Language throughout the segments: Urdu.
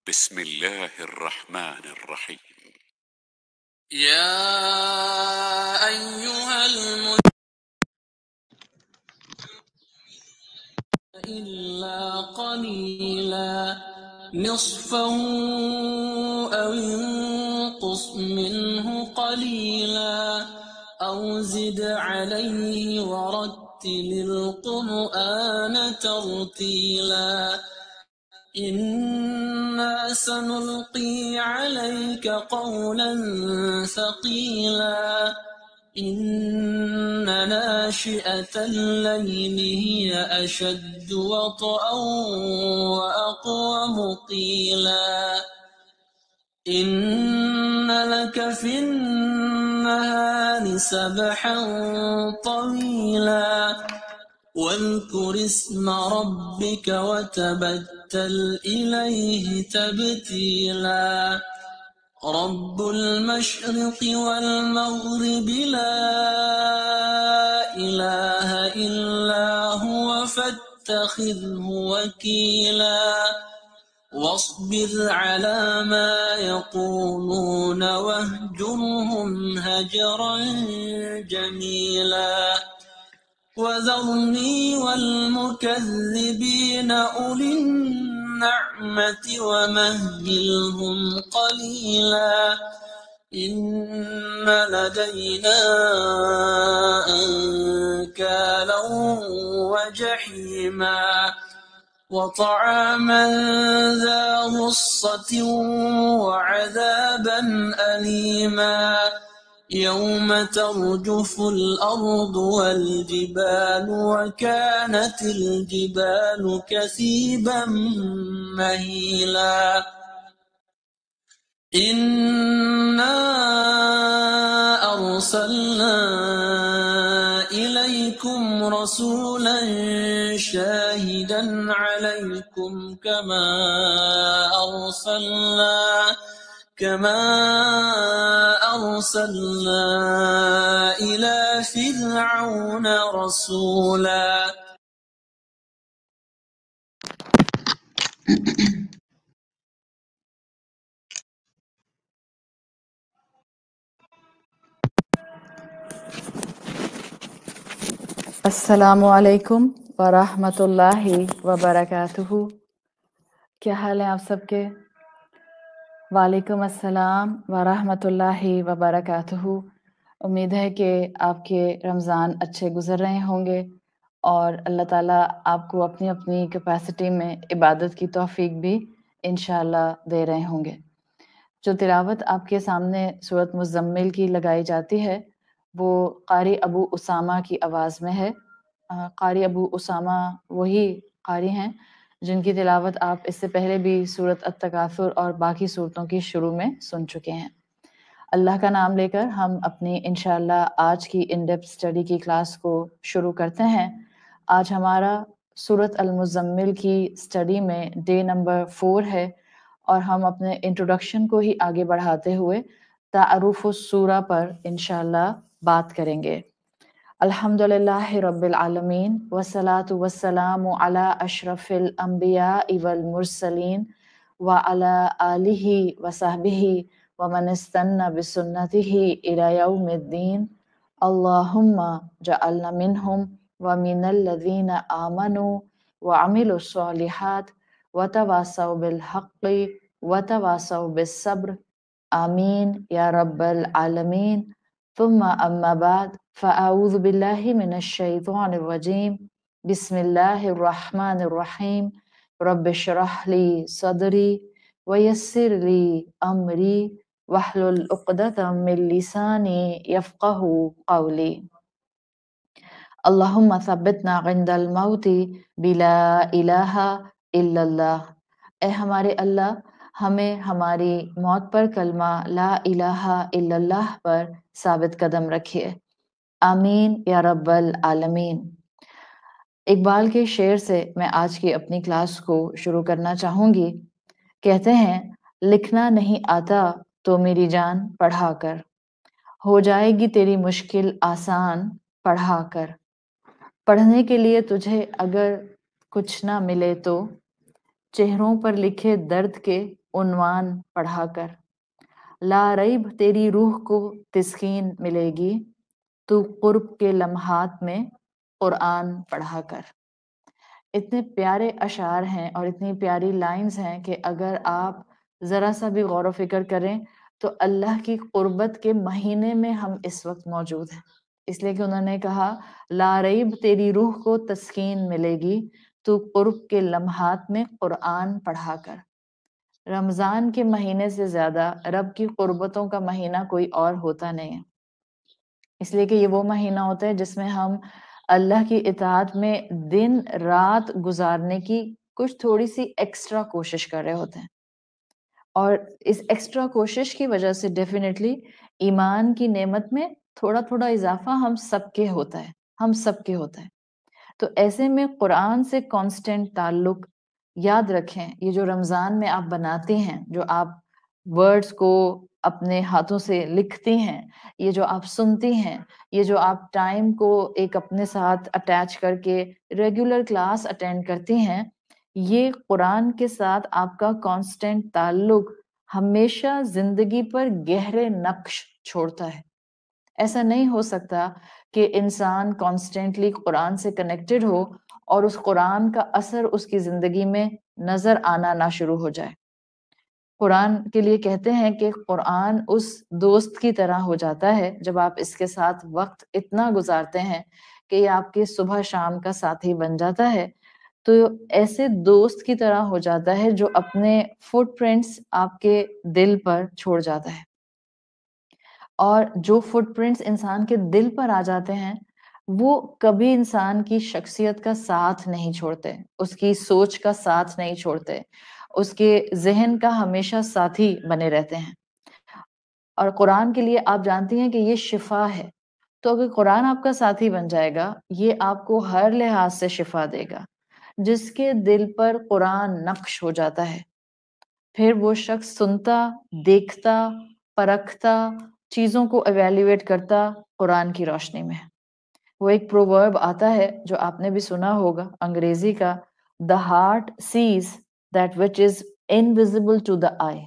بسم الله الرحمن الرحيم. يا أيها المؤمنون إلا قليلا نصفه أو انقص منه قليلا أو زد عليه ورتل القرآن ترتيلا إنا سنلقي عليك قولا ثقيلا إن ناشئة الليل هي أشد وطئا وأقوم قيلا إن لك في النهار سبحا طويلا واذكر اسم ربك وتبتل إليه تبتيلا رب المشرق والمغرب لا إله إلا هو فاتخذه وكيلا واصبر على ما يقولون واهجرهم هجرا جميلا وذرني والمكذبين أولي النعمة ومهلهم قليلا إن لدينا أنكالا وجحيما وطعاما ذا غصة وعذابا أليما يوم ترجف الأرض والجبال وكانت الجبال كثيبا مهيلا إنا أرسلنا إليكم رسولا شاهدا عليكم كما أرسلنا إلى فرعون رسولا السلام علیکم ورحمۃ اللہ وبرکاتہ۔ کیا حال ہے آپ سب کے؟ وعلیکم السلام ورحمۃ اللہ وبرکاتہ۔ امید ہے کہ آپ کے رمضان اچھے گزر رہے ہوں گے اور اللہ تعالیٰ آپ کو اپنی اپنی کیپیسٹی میں عبادت کی توفیق بھی انشاءاللہ دے رہے ہوں گے۔ جو تلاوت آپ کے سامنے سورۃ مزمل کی لگائی جاتی ہے وہ قاری ابو اسامہ کی آواز میں ہے۔ قاری ابو اسامہ وہی قاری ہیں جن کی تلاوت آپ اس سے پہلے بھی سورۃ التکاثر اور باقی صورتوں کی شروع میں سن چکے ہیں۔ اللہ کا نام لے کر ہم اپنی انشاءاللہ آج کی ان ڈیپتھ اسٹڈی کی کلاس کو شروع کرتے ہیں۔ آج ہمارا سورۃ المزمل کی اسٹڈی میں ڈے نمبر 4 ہے اور ہم اپنے انٹروڈکشن کو ہی آگے بڑھاتے ہوئے تعارف السورہ پر انشاءاللہ بات کریں گے۔ الحمدللہ رب العالمین والصلاة والسلام علی اشرف الانبیاء والمرسلین وعلی آلہ وصحبہ ومن استنى بسنته الى یوم الدین اللہم جعلنا منہم ومن الذین آمنوا وعملوا الصالحات وتواصوا بالحق وتواصوا بالصبر آمین یا رب العالمین۔ ثم اما بعد فاعوذ باللہ من الشیطان الرجیم بسم اللہ الرحمن الرحیم رب اشرح لی صدری ویسر لی امری واحلل عقدۃ من لسانی یفقہوا قولی۔ اللہم ثبتنا عند الموت بلا الہ الا اللہ۔ اے ہمارے اللہ ہمیں ہماری موت پر کلمہ لا الہ الا اللہ پر ثابت قدم رکھیے، آمین یا رب العالمین۔ اقبال کے شعر سے میں آج کی اپنی کلاس کو شروع کرنا چاہوں گی۔ کہتے ہیں لکھنا نہیں آتا تو میری جان پڑھا کر، ہو جائے گی تیری مشکل آسان پڑھا کر، پڑھنے کے لیے تجھے اگر کچھ نہ ملے تو چہروں پر لکھے درد کے عنوان پڑھا کر، لا ریب تیری روح کو تسکین ملے گی، تو قرب کے لمحات میں قرآن پڑھا کر۔ اتنے پیارے اشعار ہیں اور اتنی پیاری لائنز ہیں کہ اگر آپ ذرا سا بھی غور و فکر کریں تو اللہ کی قربت کے مہینے میں ہم اس وقت موجود ہیں، اس لیے کہ انہوں نے کہا لا ریب تیری روح کو تسکین ملے گی، تو قرب کے لمحات میں قرآن پڑھا کر۔ رمضان کے مہینے سے زیادہ رب کی قربتوں کا مہینہ کوئی اور ہوتا نہیں ہے، اس لیے کہ یہ وہ مہینہ ہوتا ہے جس میں ہم اللہ کی اطاعت میں دن رات گزارنے کی کچھ تھوڑی سی ایکسٹرا کوشش کر رہے ہوتے ہیں، اور اس ایکسٹرا کوشش کی وجہ سے ڈیفینیٹلی ایمان کی نعمت میں تھوڑا تھوڑا اضافہ ہم سب کے ہوتا ہے۔ تو ایسے میں قرآن سے کانسٹنٹ تعلق یاد رکھیں، یہ جو رمضان میں آپ بناتے ہیں، جو آپ ورڈز کو اپنے ہاتھوں سے لکھتی ہیں، یہ جو آپ سنتی ہیں، یہ جو آپ ٹائم کو ایک اپنے ساتھ اٹیچ کر کے ریگولر کلاس اٹینڈ کرتی ہیں، یہ قرآن کے ساتھ آپ کا کانسٹنٹ تعلق ہمیشہ زندگی پر گہرے نقش چھوڑتا ہے۔ ایسا نہیں ہو سکتا کہ انسان کانسٹنٹلی قرآن سے کنیکٹڈ ہو اور اس قرآن کا اثر اس کی زندگی میں نظر آنا نہ شروع ہو جائے۔ قرآن کے لیے کہتے ہیں کہ قرآن اس دوست کی طرح ہو جاتا ہے جب آپ اس کے ساتھ وقت اتنا گزارتے ہیں کہ یہ آپ کے صبح شام کا ساتھی بن جاتا ہے، تو ایسے دوست کی طرح ہو جاتا ہے جو اپنے فٹ پرنٹس آپ کے دل پر چھوڑ جاتا ہے، اور جو فٹ پرنٹس انسان کے دل پر آ جاتے ہیں وہ کبھی انسان کی شخصیت کا ساتھ نہیں چھوڑتے، اس کی سوچ کا ساتھ نہیں چھوڑتے، اس کے ذہن کا ہمیشہ ساتھی بنے رہتے ہیں۔ اور قرآن کے لیے آپ جانتی ہیں کہ یہ شفا ہے، تو اگر قرآن آپ کا ساتھی بن جائے گا یہ آپ کو ہر لحاظ سے شفا دے گا۔ جس کے دل پر قرآن نقش ہو جاتا ہے پھر وہ شخص سنتا، دیکھتا، پرکھتا، چیزوں کو ایویلیویٹ کرتا قرآن کی روشنی میں۔ وہ ایک پروورب آتا ہے جو آپ نے بھی سنا ہوگا انگریزی کا، The heart sees that which is invisible to the eye۔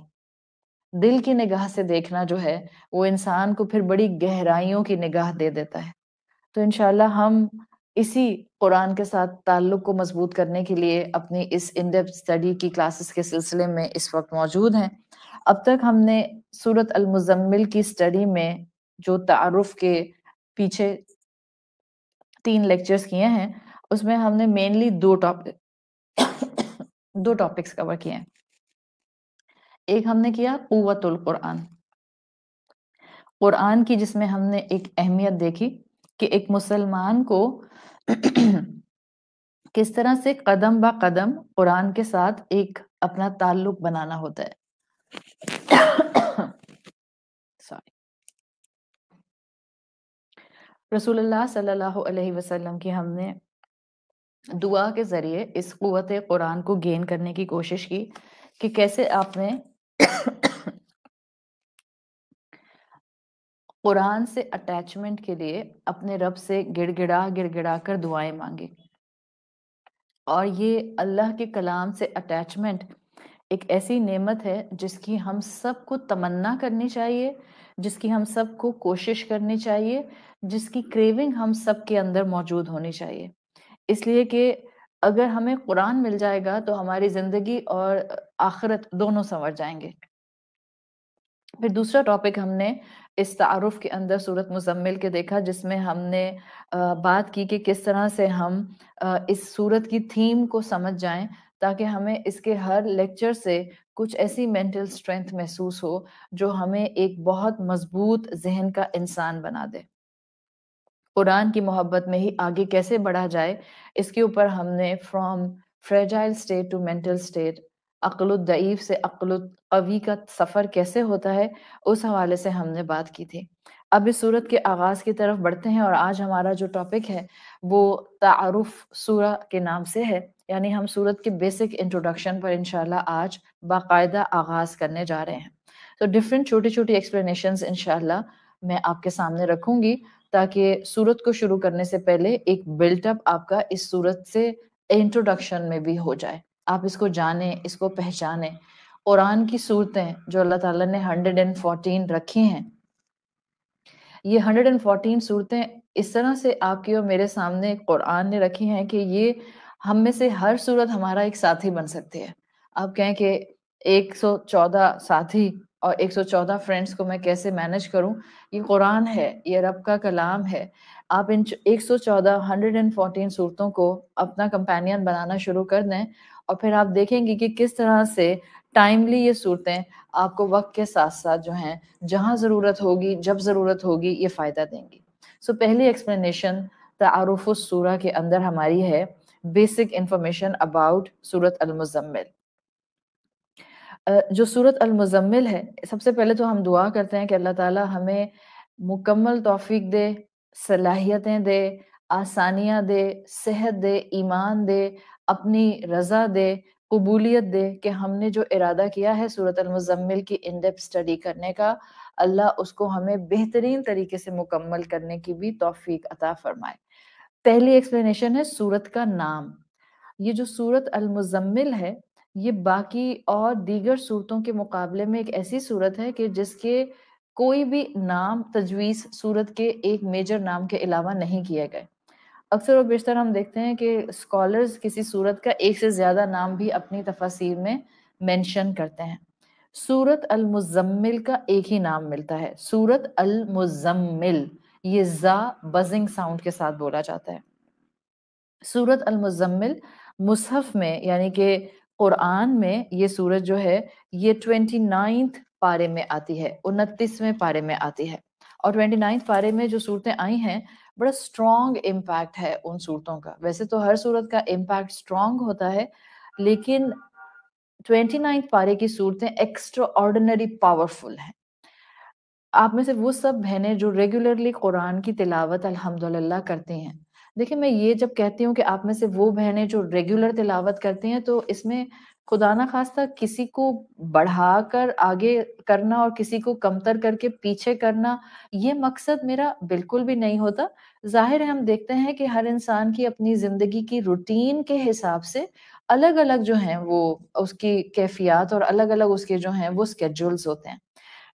دل کی نگاہ سے دیکھنا جو ہے وہ انسان کو پھر بڑی گہرائیوں کی نگاہ دے دیتا ہے۔ تو انشاءاللہ ہم اسی قرآن کے ساتھ تعلق کو مضبوط کرنے کے لیے اپنی اس ان ڈیپتھ اسٹڈی کی کلاسز کے سلسلے میں اس وقت موجود ہیں۔ اب تک ہم نے سورۃ المزمل کی اسٹڈی میں جو تعارف کے پیچھے 3 لیکچرز کیے ہیں اس میں ہم نے مینلی 2 ٹاپکس کور کیے ہیں۔ ایک ہم نے کیا قوت القرآن، قرآن کی، جس میں ہم نے ایک اہمیت دیکھی کہ ایک مسلمان کو کس طرح سے قدم با قدم قرآن کے ساتھ ایک اپنا تعلق بنانا ہوتا ہے۔ رسول اللہ صلی اللہ علیہ وسلم کی ہم نے دعا کے ذریعے اس قوت قرآن کو گین کرنے کی کوشش کی کہ کیسے آپ نے قرآن سے اٹیچمنٹ کے لیے اپنے رب سے گڑ گڑا کر دعائیں مانگی، اور یہ اللہ کے کلام سے اٹیچمنٹ ایک ایسی نعمت ہے جس کی ہم سب کو تمنا کرنی چاہیے، جس کی ہم سب کو کوشش کرنی چاہیے، جس کی کریونگ ہم سب کے اندر موجود ہونی چاہیے، اس لیے کہ اگر ہمیں قرآن مل جائے گا تو ہماری زندگی اور آخرت دونوں سنور جائیں گے۔ پھر دوسرا ٹاپک ہم نے اس تعارف کے اندر سورۃ مزمل کے دیکھا، جس میں ہم نے بات کی کہ کس طرح سے ہم اس سورت کی تھیم کو سمجھ جائیں تاکہ ہمیں اس کے ہر لیکچر سے کچھ ایسی مینٹل اسٹرینتھ محسوس ہو جو ہمیں ایک بہت مضبوط ذہن کا انسان بنا دے۔ قرآن کی محبت میں ہی آگے کیسے بڑھا جائے، اس کے اوپر ہم نے from fragile state to mental state, عقل الضعیف سے عقل القوی کا سفر کیسے ہوتا ہے، اس حوالے سے ہم نے بات کی تھی۔ اب اس سورت کے آغاز کی طرف بڑھتے ہیں، اور آج ہمارا جو ٹاپک ہے وہ تعارف سورہ کے نام سے ہے، یعنی ہم سورت کے بیسک انٹروڈکشن پر انشاءاللہ آج باقاعدہ آغاز کرنے جا رہے ہیں۔ تو ڈفرینٹ چھوٹی چھوٹی ایکسپلینیشنز انشاءاللہ میں آپ کے سامنے رکھوں گی تاکہ سورت کو شروع کرنے سے پہلے ایک بلٹ اپ آپ کا اس سورت سے انٹروڈکشن میں بھی ہو جائے، آپ اس کو جانیں، اس کو پہچانیں۔ قرآن کی صورتیں جو اللہ تعالیٰ نے 114 رکھی ہیں، یہ 114 صورتیں اس طرح سے آپ کی اور میرے سامنے قرآن نے رکھی ہیں کہ یہ ہم میں سے ہر صورت ہمارا ایک ساتھی بن سکتی ہے. آپ کہیں کہ 114 ساتھی اور 114 فرینڈس کو میں کیسے مینج کروں؟ یہ قرآن ہے، یہ رب کا کلام ہے. آپ ان 114 صورتوں کو اپنا کمپینین بنانا شروع کر دیں اور پھر آپ دیکھیں گے کہ کس طرح سے ٹائملی یہ صورتیں آپ کو وقت کے ساتھ ساتھ جو ہیں جہاں ضرورت ہوگی جب ضرورت ہوگی یہ فائدہ دیں گی. سو پہلی ایکسپلینیشن تعارف السورہ کے اندر ہماری ہے بیسک انفارمیشن اباؤٹ سورت المزمل. جو سورت المزمل ہے، سب سے پہلے تو ہم دعا کرتے ہیں کہ اللہ تعالیٰ ہمیں مکمل توفیق دے، صلاحیتیں دے، آسانیاں دے، صحت دے، ایمان دے، اپنی رضا دے، قبولیت دے کہ ہم نے جو ارادہ کیا ہے سورت المزمل کی ان ڈیپتھ اسٹڈی کرنے کا، اللہ اس کو ہمیں بہترین طریقے سے مکمل کرنے کی بھی توفیق عطا فرمائے. پہلی ایکسپلینیشن ہے سورت کا نام. یہ جو سورت المزمل ہے یہ باقی اور دیگر صورتوں کے مقابلے میں ایک ایسی صورت ہے کہ جس کے کوئی بھی نام تجویز صورت کے ایک میجر نام کے علاوہ نہیں کیے گئے. اکثر و بیشتر ہم دیکھتے ہیں کہ اسکالرز کسی صورت کا ایک سے زیادہ نام بھی اپنی تفاسیر میں مینشن کرتے ہیں. سورت المزمل کا ایک ہی نام ملتا ہے، سورت المزمل. یہ زا بزنگ ساؤنڈ کے ساتھ بولا جاتا ہے. سورت المزمل مصحف میں یعنی کہ قرآن میں یہ سورت جو ہے یہ 29 پارے میں آتی ہے، 29ویں پارے میں آتی ہے. اور 29 پارے میں جو صورتیں آئی ہیں بڑا اسٹرانگ امپیکٹ ہے ان صورتوں کا. ویسے تو ہر صورت کا امپیکٹ اسٹرانگ ہوتا ہے لیکن 29 پارے کی صورتیں ایکسٹرا آرڈینری پاورفل ہیں. آپ میں سے وہ سب بہنیں جو ریگولرلی قرآن کی تلاوت الحمدللہ کرتی ہیں، دیکھیں میں یہ جب کہتی ہوں کہ آپ میں سے وہ بہنیں جو ریگولر تلاوت کرتی ہیں تو اس میں خدا نہ خواستہ کسی کو بڑھا کر آگے کرنا اور کسی کو کمتر کر کے پیچھے کرنا یہ مقصد میرا بالکل بھی نہیں ہوتا. ظاہر ہے ہم دیکھتے ہیں کہ ہر انسان کی اپنی زندگی کی روٹین کے حساب سے الگ الگ جو ہیں وہ اس کی کیفیات اور الگ الگ اس کے جو ہیں وہ اسکیڈولز ہوتے ہیں.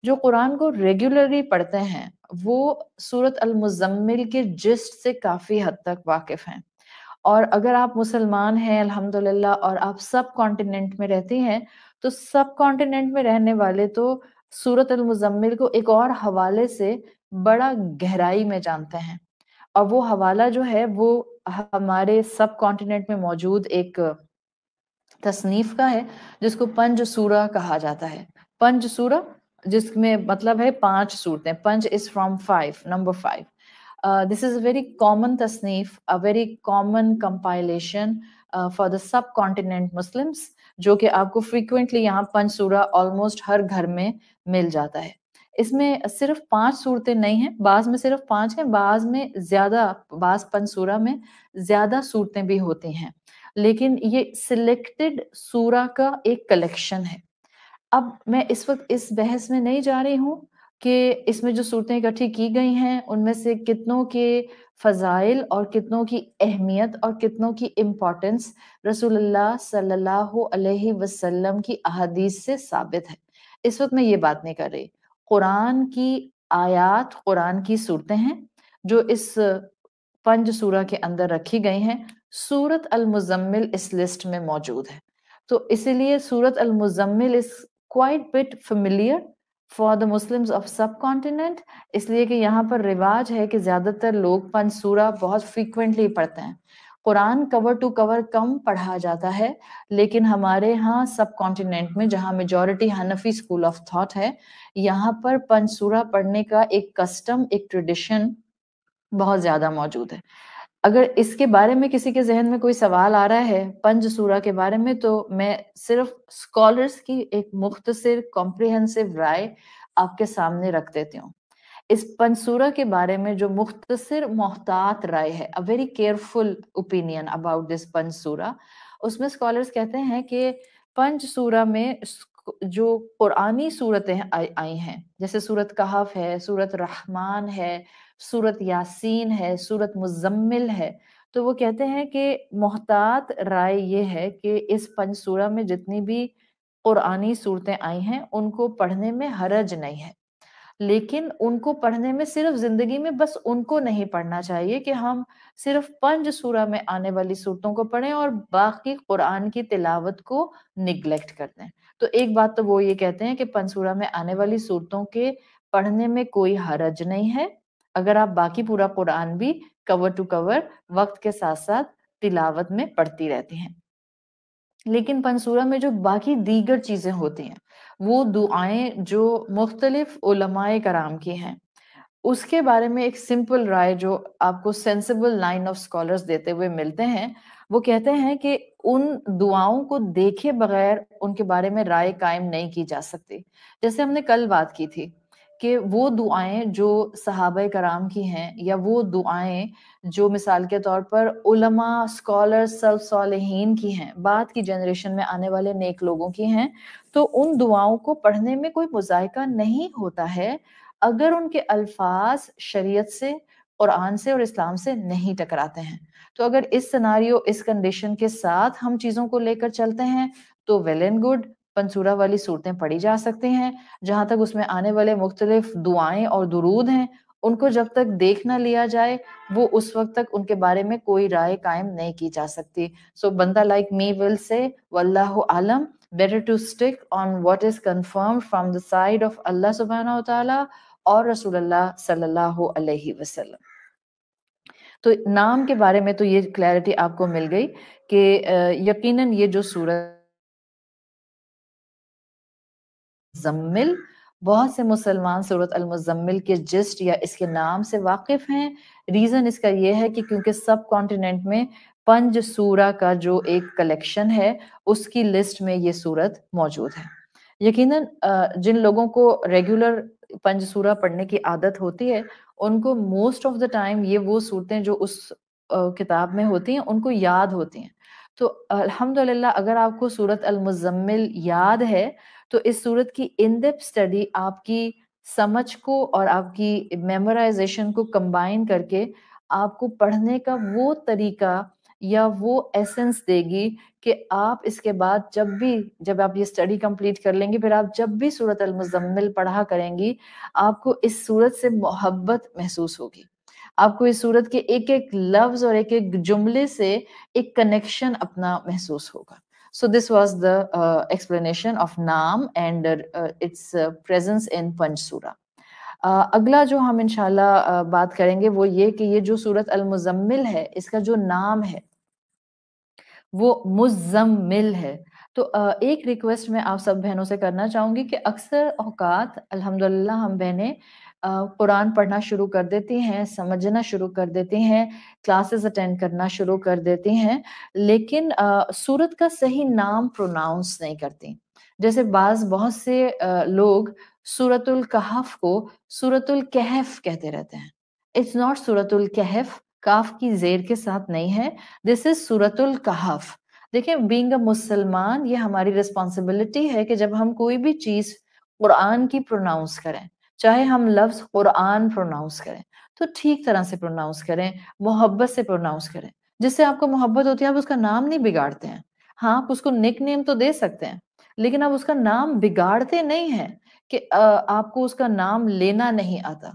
جو قرآن کو ریگولرلی پڑھتے ہیں وہ سورت المزمل کے جسٹ سے کافی حد تک واقف ہیں. اور اگر آپ مسلمان ہیں الحمدللہ اور آپ سب کانٹیننٹ میں رہتی ہیں تو سب کانٹیننٹ میں رہنے والے تو سورت المزمل کو ایک اور حوالے سے بڑا گہرائی میں جانتے ہیں. اور وہ حوالہ جو ہے وہ ہمارے سب کانٹیننٹ میں موجود ایک تصنیف کا ہے جس کو پنج سورہ کہا جاتا ہے. پنج سورہ جس میں مطلب ہے 5 صورتیں. پنج is from 5, number 5. This is a very common تصنیف, a very common compilation for the subcontinent Muslims جو کہ آپ کو frequently یہاں پنج سورہ almost ہر گھر میں مل جاتا ہے. اس میں صرف 5 صورتیں نہیں ہیں، بعض میں صرف 5 ہیں، بعض میں زیادہ، بعض پنج سورہ میں زیادہ صورتیں بھی ہوتی ہیں، لیکن یہ سلیکٹڈ سورہ کا ایک کلیکشن ہے. اب میں اس وقت اس بحث میں نہیں جا رہی ہوں کہ اس میں جو صورتیں اکٹھی کی گئی ہیں ان میں سے کتنوں کے فضائل اور کتنوں کی اہمیت اور کتنوں کی امپورٹنس رسول اللہ صلی اللہ علیہ وسلم کی احادیث سے ثابت ہے. اس وقت میں یہ بات نہیں کر رہی. قرآن کی آیات، قرآن کی صورتیں ہیں جو اس پنج سورہ کے اندر رکھی گئی ہیں. سورت المزمل اس لسٹ میں موجود ہے. تو اسی لیے سورت المزمل is quite bit familiar for the Muslims of subcontinent، اس لیے کہ یہاں پر رواج ہے کہ زیادہ تر لوگ پنج سورہ بہت فریکوینٹلی پڑھتے ہیں. قرآن کور ٹو کور کم پڑھا جاتا ہے لیکن ہمارے ہاں سب کانٹیننٹ میں جہاں majority Hanafi school of thought ہے یہاں پر پنج سورہ پڑھنے کا ایک کسٹم، ایک ٹریڈیشن بہت زیادہ موجود ہے. اگر اس کے بارے میں کسی کے ذہن میں کوئی سوال آ رہا ہے پنج سورہ کے بارے میں تو میں صرف اسکالرس کی ایک مختصر کمپریہنسو رائے آپ کے سامنے رکھ دیتی ہوں. اس پنج سورہ کے بارے میں جو مختصر محتاط رائے ہے، a very careful opinion about this پنج سورہ، اس میں اسکالرس کہتے ہیں کہ پنج سورہ میں جو قرآنی صورتیں آئی ہیں جیسے سورت کہف ہے، سورت رحمان ہے، سورت یاسین ہے، سورت مزمل ہے، تو وہ کہتے ہیں کہ محتاط رائے یہ ہے کہ اس پنج سورہ میں جتنی بھی قرآنی صورتیں آئی ہیں ان کو پڑھنے میں حرج نہیں ہے، لیکن ان کو پڑھنے میں صرف زندگی میں بس ان کو نہیں پڑھنا چاہیے کہ ہم صرف 5 سورہ میں آنے والی صورتوں کو پڑھیں اور باقی قرآن کی تلاوت کو نگلیکٹ کر دیں۔ تو ایک بات تو وہ یہ کہتے ہیں کہ 5 سورہ میں آنے والی صورتوں کے پڑھنے میں کوئی حرج نہیں ہے اگر آپ باقی پورا قرآن بھی کور ٹو کور وقت کے ساتھ ساتھ تلاوت میں پڑھتی رہتی ہیں۔ لیکن 5 سورہ میں جو باقی دیگر چیزیں ہوتی ہیں وہ دعائیں جو مختلف علماء کرام کی ہیں، اس کے بارے میں ایک سمپل رائے جو آپ کو سینسیبل لائن آف اسکالرز دیتے ہوئے ملتے ہیں، وہ کہتے ہیں کہ ان دعاؤں کو دیکھے بغیر ان کے بارے میں رائے قائم نہیں کی جا سکتی۔ جیسے ہم نے کل بات کی تھی کہ وہ دعائیں جو صحابہ کرام کی ہیں یا وہ دعائیں جو مثال کے طور پر علماء، اسکالر، سلف صالحین کی ہیں، بعد کی جنریشن میں آنے والے نیک لوگوں کی ہیں، تو ان دعاؤں کو پڑھنے میں کوئی مذائقہ نہیں ہوتا ہے اگر ان کے الفاظ شریعت سے، قرآن سے اور اسلام سے نہیں ٹکراتے ہیں۔ تو اگر اس سیناریو، اس کنڈیشن کے ساتھ ہم چیزوں کو لے کر چلتے ہیں تو ویل اینڈ گڈ، 5 سورہ والی صورتیں پڑھی جا سکتی ہیں۔ جہاں تک اس میں آنے والے مختلف دعائیں اور درود ہیں، ان کو جب تک دیکھ نہ لیا جائے وہ اس وقت تک ان کے بارے میں کوئی رائے قائم نہیں کی جا سکتی۔ سو بندہ لائک می ول سے واللہ عالم، better to stick on what is confirmed from the side of Allah subhanahu wa ta'ala اور رسول اللہ صلی اللہ علیہ وسلم۔ تو نام کے بارے میں تو یہ کلیئرٹی آپ کو مل گئی کہ یقیناً یہ جو سورت مزمل، بہت سے مسلمان سورت المزمل کے جسٹ یا اس کے نام سے واقف ہیں۔ ریزن اس کا یہ ہے کہ کیونکہ سب کانٹیننٹ میں 5 سورہ کا جو ایک کلیکشن ہے اس کی لسٹ میں یہ سورت موجود ہے۔ یقیناً جن لوگوں کو ریگولر 5 سورہ پڑھنے کی عادت ہوتی ہے ان کو موسٹ آف دا ٹائم یہ وہ صورتیں جو اس کتاب میں ہوتی ہیں ان کو یاد ہوتی ہیں۔ تو الحمدللہ اگر آپ کو سورت المزمل یاد ہے تو اس سورت کی ان ڈیپتھ اسٹڈی آپ کی سمجھ کو اور آپ کی میمورائزیشن کو کمبائن کر کے آپ کو پڑھنے کا وہ طریقہ یا وہ ایسنس دے گی کہ آپ اس کے بعد جب آپ یہ اسٹڈی کمپلیٹ کر لیں گے، پھر آپ جب بھی سورت المزمل پڑھا کریں گی آپ کو اس سورت سے محبت محسوس ہوگی، آپ کو اس سورت کے ایک ایک لفظ اور ایک ایک جملے سے ایک کنیکشن اپنا محسوس ہوگا۔ So this was the explanation of Naam and its presence in Panch Surah. اگلا جو ہم انشاءاللہ بات کریں گے وہ یہ کہ یہ جو سورت المزمل ہے اس کا جو نام ہے وہ مزمل ہے۔ تو ایک ریکویسٹ میں آپ سب بہنوں سے کرنا چاہوں گی کہ اکثر اوقات الحمدللہ ہم بہنیں قرآن پڑھنا شروع کر دیتی ہیں، سمجھنا شروع کر دیتی ہیں، کلاسز اٹینڈ کرنا شروع کر دیتی ہیں، لیکن سورت کا صحیح نام پروناؤنس نہیں کرتی۔ جیسے بہت سے لوگ سورت الکہف کو سورت الکہف کہتے رہتے ہیں۔ اٹس ناٹ سورت الکہف، کاف کی زیر کے ساتھ نہیں ہے، دس از سورت الکہف۔ دیکھیں بینگ اے مسلمان یہ ہماری رسپانسبلٹی ہے کہ جب ہم کوئی بھی چیز قرآن کی پروناؤنس کریں، چاہے ہم لفظ قرآن پروناؤنس کریں تو ٹھیک طرح سے پروناؤنس کریں، محبت سے پروناؤنس کریں۔ جس سے آپ کو محبت ہوتی ہے آپ اس کا نام نہیں بگاڑتے ہیں، ہاں آپ اس کو نک نیم تو دے سکتے ہیں لیکن آپ اس کا نام بگاڑتے نہیں ہیں کہ آپ کو اس کا نام لینا نہیں آتا۔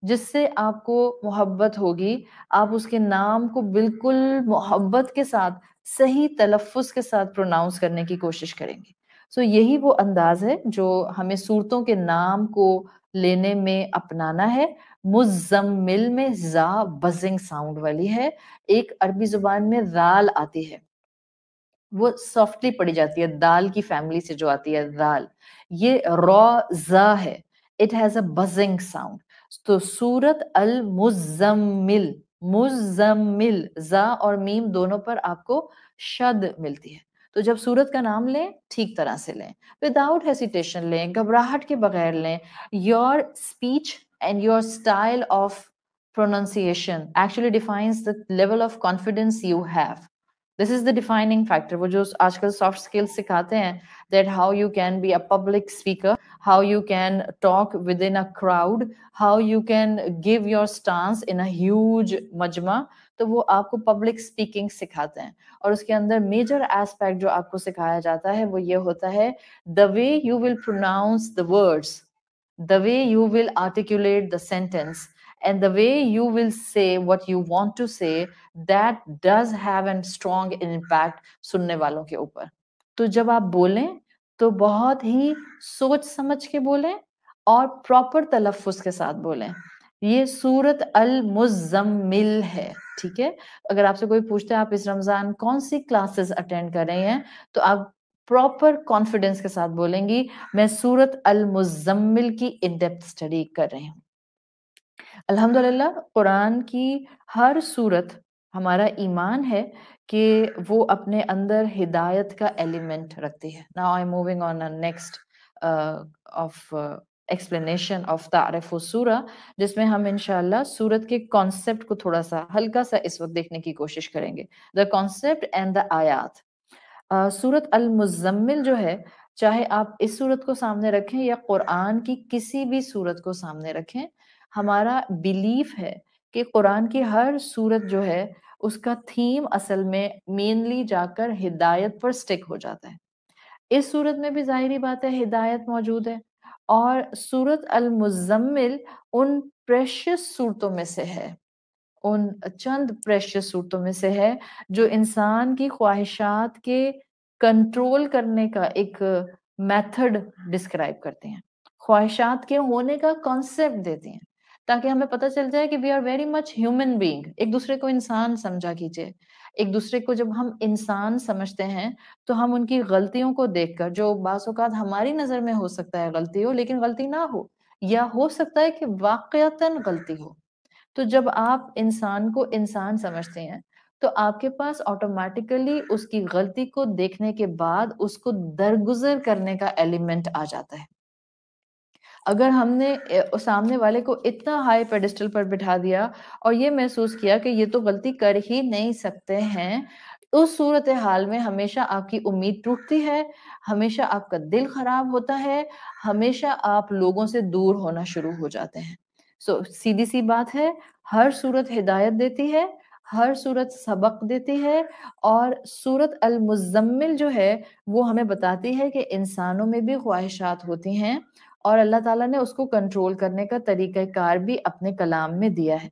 جس سے آپ کو محبت ہوگی آپ اس کے نام کو بالکل محبت کے ساتھ صحیح تلفظ کے ساتھ پروناؤنس کرنے کی کوشش کریں گے۔ سو یہی وہ انداز ہے جو ہمیں صورتوں کے نام کو لینے میں اپنانا ہے۔ مزمل میں زا بزنگ ساؤنڈ والی ہے، ایک عربی زبان میں ذال آتی ہے وہ سافٹلی پڑھی جاتی ہے، دال کی فیملی سے جو آتی ہے ذال، یہ را زا ہے، it has a buzzing sound. تو سورت المزمل، مزمل، زا اور میم دونوں پر آپ کو شد ملتی ہے۔ تو جب سورت کا نام لیں ٹھیک طرح سے لیں، وداؤٹ ہیسیٹیشن لیں، گھبراہٹ کے بغیر لیں۔ Your speech and your style of pronunciation actually defines the level of confidence you have. This is the defining factor. وہ جو آج کل soft skills سکھاتے ہیں, that how you can be a public speaker, how you can talk within a crowd, how you can give your stance in a huge مجمع, تو وہ آپ کو پبلک اسپیکنگ سکھاتے ہیں. اور اس کے اندر میجر ایسپیکٹ جو آپ کو سکھایا جاتا ہے وہ یہ ہوتا ہے the way you will pronounce the words, the way you will articulate the sentence, and the way you will say what you want to say, that does have a strong impact سننے والوں کے اوپر. تو جب آپ بولیں تو بہت ہی سوچ سمجھ کے بولیں اور پراپر تلفظ کے ساتھ بولیں. یہ سورت المزمل ہے, ٹھیک ہے. اگر آپ سے کوئی پوچھتا ہے آپ اس رمضان کون سی کلاسز اٹینڈ کر رہے ہیں, تو آپ پراپر کانفیڈنس کے ساتھ بولیں گی میں سورت المزمل کی ان ڈیپتھ اسٹڈی کر رہی ہوں. الحمدللہ قرآن کی ہر سورت ہمارا ایمان ہے کہ وہ اپنے اندر ہدایت کا ایلیمنٹ رکھتی ہے. Now I'm moving on a next explanation of تعارف السورہ, جس میں ہم انشاءاللہ سورت کے کانسیپٹ کو تھوڑا سا ہلکا سا اس وقت دیکھنے کی کوشش کریں گے. The concept and the آیات. سورت المزمل جو ہے, چاہے آپ اس سورت کو سامنے رکھیں یا قرآن کی کسی بھی سورت کو سامنے رکھیں, ہمارا بیلیف ہے کہ قرآن کی ہر سورت جو ہے اس کا تھیم اصل میں مینلی جا کر ہدایت پر سٹک ہو جاتا ہے. اس سورت میں بھی ظاہری بات ہے ہدایت موجود ہے, اور سورت المزمل ان پریشیس صورتوں میں سے ہے, ان چند پریشیس صورتوں میں سے ہے جو انسان کی خواہشات کے کنٹرول کرنے کا ایک میتھڈ ڈسکرائب کرتے ہیں, خواہشات کے ہونے کا کانسیپٹ دیتی ہیں, تاکہ ہمیں پتہ چل جائے کہ we are very much human being. ایک دوسرے کو انسان سمجھا کیجیے. ایک دوسرے کو جب ہم انسان سمجھتے ہیں تو ہم ان کی غلطیوں کو دیکھ کر, جو بعض اوقات ہماری نظر میں ہو سکتا ہے غلطی ہو لیکن غلطی نہ ہو, یا ہو سکتا ہے کہ واقعتاً غلطی ہو, تو جب آپ انسان کو انسان سمجھتے ہیں تو آپ کے پاس آٹومیٹیکلی اس کی غلطی کو دیکھنے کے بعد اس کو درگزر کرنے کا ایلیمنٹ آ جاتا ہے. اگر ہم نے سامنے والے کو اتنا ہائی پیڈسٹل پر بٹھا دیا اور یہ محسوس کیا کہ یہ تو غلطی کر ہی نہیں سکتے ہیں, اس صورتحال میں ہمیشہ آپ کی امید ٹوٹتی ہے, ہمیشہ آپ کا دل خراب ہوتا ہے, ہمیشہ آپ لوگوں سے دور ہونا شروع ہو جاتے ہیں. سیدھی سی بات ہے, ہر صورت ہدایت دیتی ہے, ہر صورت سبق دیتی ہے, اور سورت المزمل جو ہے وہ ہمیں بتاتی ہے کہ انسانوں میں بھی خواہشات ہوتی ہیں, اور اللہ تعالیٰ نے اس کو کنٹرول کرنے کا طریقہ کار بھی اپنے کلام میں دیا ہے.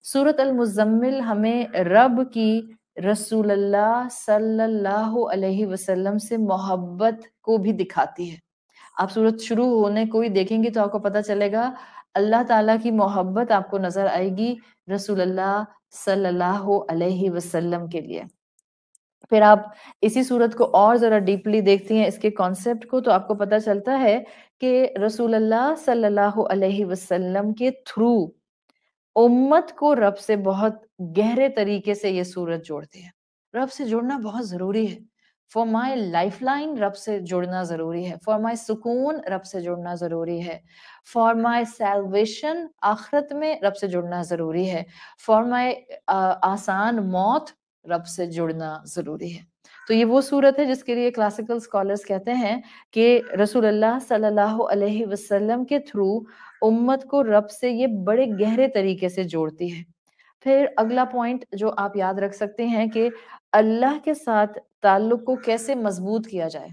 سورت المزمل ہمیں رب کی رسول اللہ صلی اللہ علیہ وسلم سے محبت کو بھی دکھاتی ہے. آپ سورت شروع ہونے کو ہی دیکھیں گے تو آپ کو پتہ چلے گا اللہ تعالیٰ کی محبت آپ کو نظر آئے گی رسول اللہ صلی اللہ علیہ وسلم کے لیے. پھر آپ اسی صورت کو اور ذرا ڈیپلی دیکھتی ہیں اس کے کانسیپٹ کو, تو آپ کو پتہ چلتا ہے کہ رسول اللہ صلی اللہ علیہ وسلم کے تھرو امت کو رب سے بہت گہرے طریقے سے یہ صورت جوڑتی ہے. رب سے جڑنا بہت ضروری ہے. فار مائی لائف لائن رب سے جڑنا ضروری ہے, فار مائی سکون رب سے جڑنا ضروری ہے, فار مائی سیلویشن آخرت میں رب سے جڑنا ضروری ہے, فار مائی آسان موت رب سے جڑنا ضروری ہے. تو یہ وہ صورت ہے جس کے لیے کلاسیکل اسکالرس کہتے ہیں کہ رسول اللہ صلی اللہ علیہ وسلم کے تھرو امت کو رب سے یہ بڑے گہرے طریقے سے جوڑتی ہے. پھر اگلا پوائنٹ جو آپ یاد رکھ سکتے ہیں کہ اللہ کے ساتھ تعلق کو کیسے مضبوط کیا جائے,